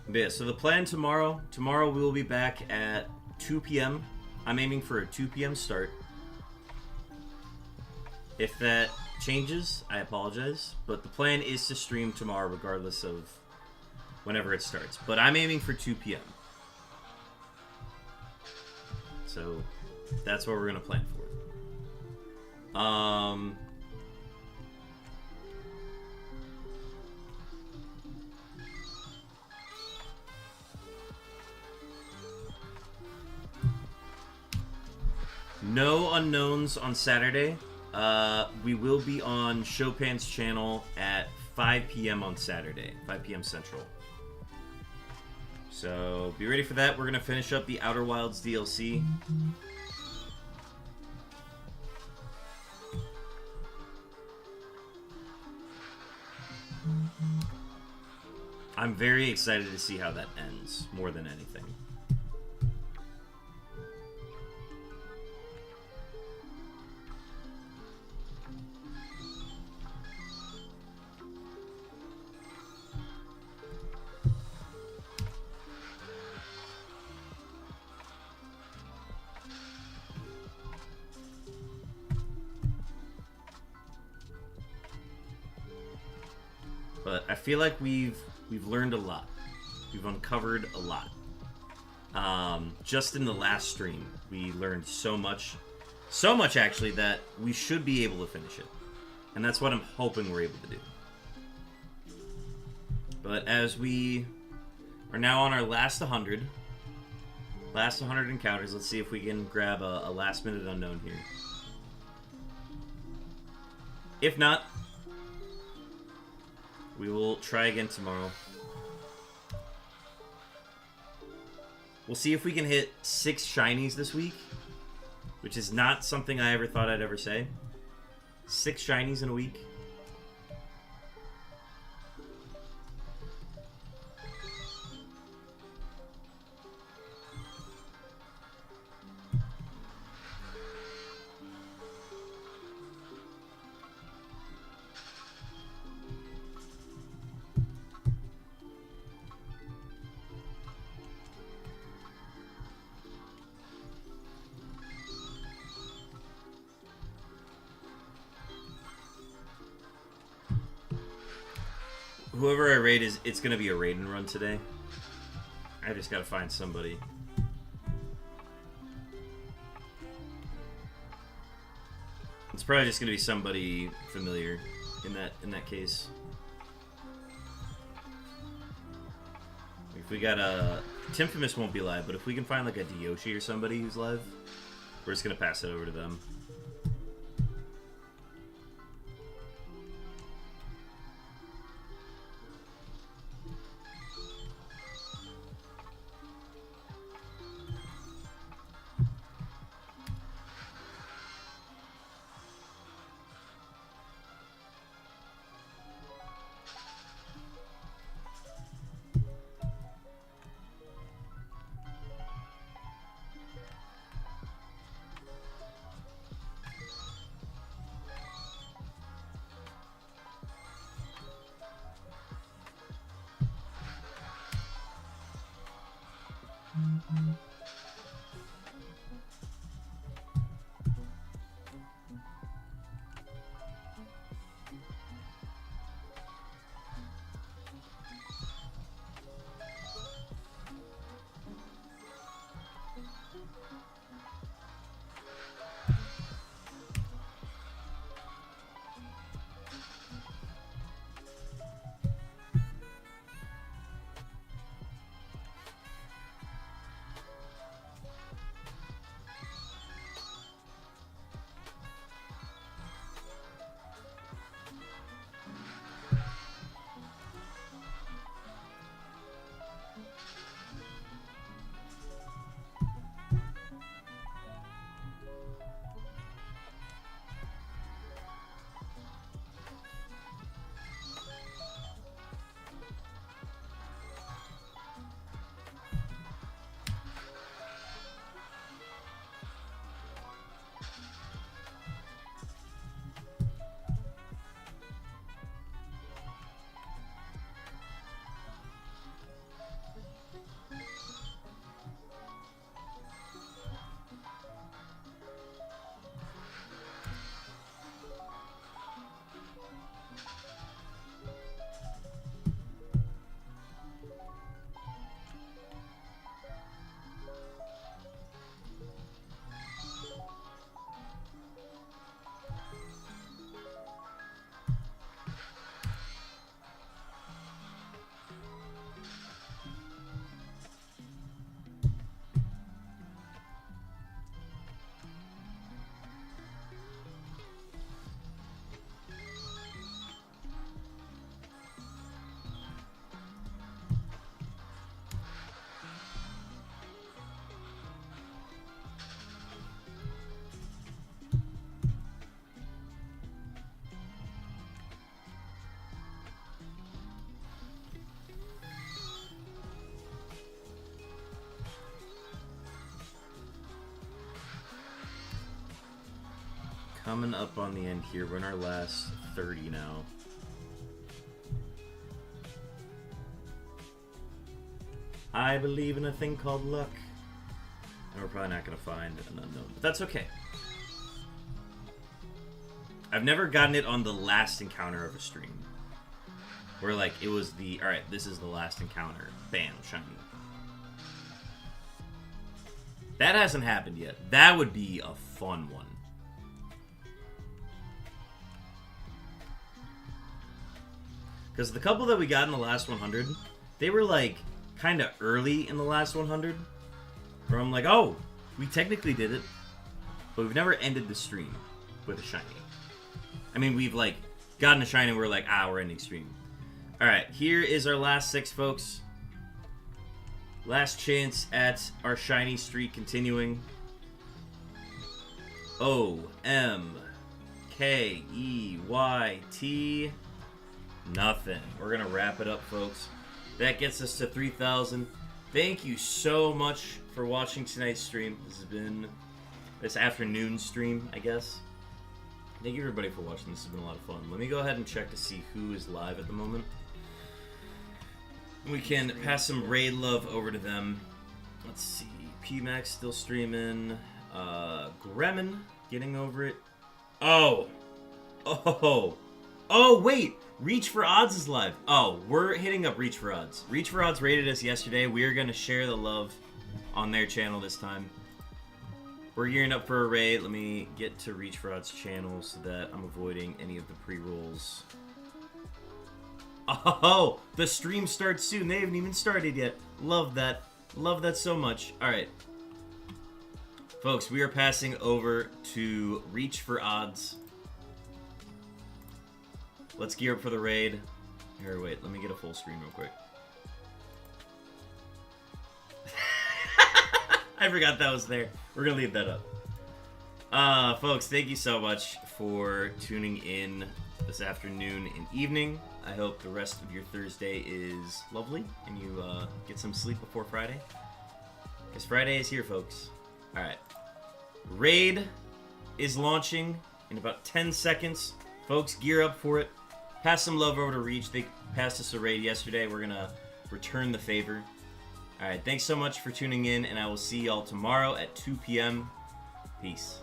Speaker 1: But yeah, so the plan tomorrow we will be back at 2 p.m. I'm aiming for a 2 p.m. start. If that changes, I apologize. But the plan is to stream tomorrow regardless of whenever it starts. But I'm aiming for 2 p.m. So that's what we're going to plan for. No Unowns on Saturday. We will be on Chopin's channel at 5 p.m. on Saturday, 5 p.m. Central. So be ready for that. We're going to finish up the Outer Wilds DLC. I'm very excited to see how that ends, more than anything. But I feel like we've learned a lot. We've uncovered a lot. Just in the last stream, we learned so much actually that we should be able to finish it, and that's what I'm hoping we're able to do. But as we are now on our last 100 encounters, let's see if we can grab a last minute unknown here. If not, we will try again tomorrow. We'll see if we can hit 6 shinies this week, which is not something I ever thought I'd ever say. 6 shinies in a week. Whoever I raid it's gonna be a raid and run today. I just gotta find somebody. It's probably just gonna be somebody familiar in that case. If we got a Timfamous won't be live, but if we can find like a Diyoshi or somebody who's live, we're just gonna pass it over to them. Coming up on the end here. We're in our last 30 now. I believe in a thing called luck. And we're probably not going to find an unknown, but that's okay. I've never gotten it on the last encounter of a stream. Where, like, it was the... Alright, this is the last encounter. Bam, shiny. That hasn't happened yet. That would be a fun one. Because the couple that we got in the last 100, they were, like, kind of early in the last 100. Where I'm like, oh, we technically did it. But we've never ended the stream with a shiny. I mean, we've, like, gotten a shiny and we're like, we're ending stream. Alright, here is our last 6, folks. Last chance at our shiny streak continuing. O-M-K-E-Y-T. Nothing. We're gonna wrap it up, folks. That gets us to 3,000. Thank you so much for watching tonight's stream. This has been this afternoon stream, I guess. Thank you everybody for watching. This has been a lot of fun. Let me go ahead and check to see who is live at the moment. We can pass some raid love over to them. Let's see. PMax still streaming. Gremmin getting over it. Oh, wait. Reach for Odds is live. Oh, we're hitting up Reach for Odds. Reach for Odds rated us yesterday. We are going to share the love on their channel this time. We're gearing up for a raid. Let me get to Reach for Odds channel so that I'm avoiding any of the pre-rolls. Oh, the stream starts soon. They haven't even started yet. Love that. Love that so much. All right. Folks, we are passing over to Reach for Odds. Let's gear up for the raid. Here, wait. Let me get a full screen real quick. I forgot that was there. We're going to leave that up. Folks, thank you so much for tuning in this afternoon and evening. I hope the rest of your Thursday is lovely and you get some sleep before Friday. Because Friday is here, folks. Alright. Raid is launching in about 10 seconds. Folks, gear up for it. Pass some love over to Reach. They passed us a raid yesterday. We're going to return the favor. Alright, thanks so much for tuning in, and I will see y'all tomorrow at 2 p.m. Peace.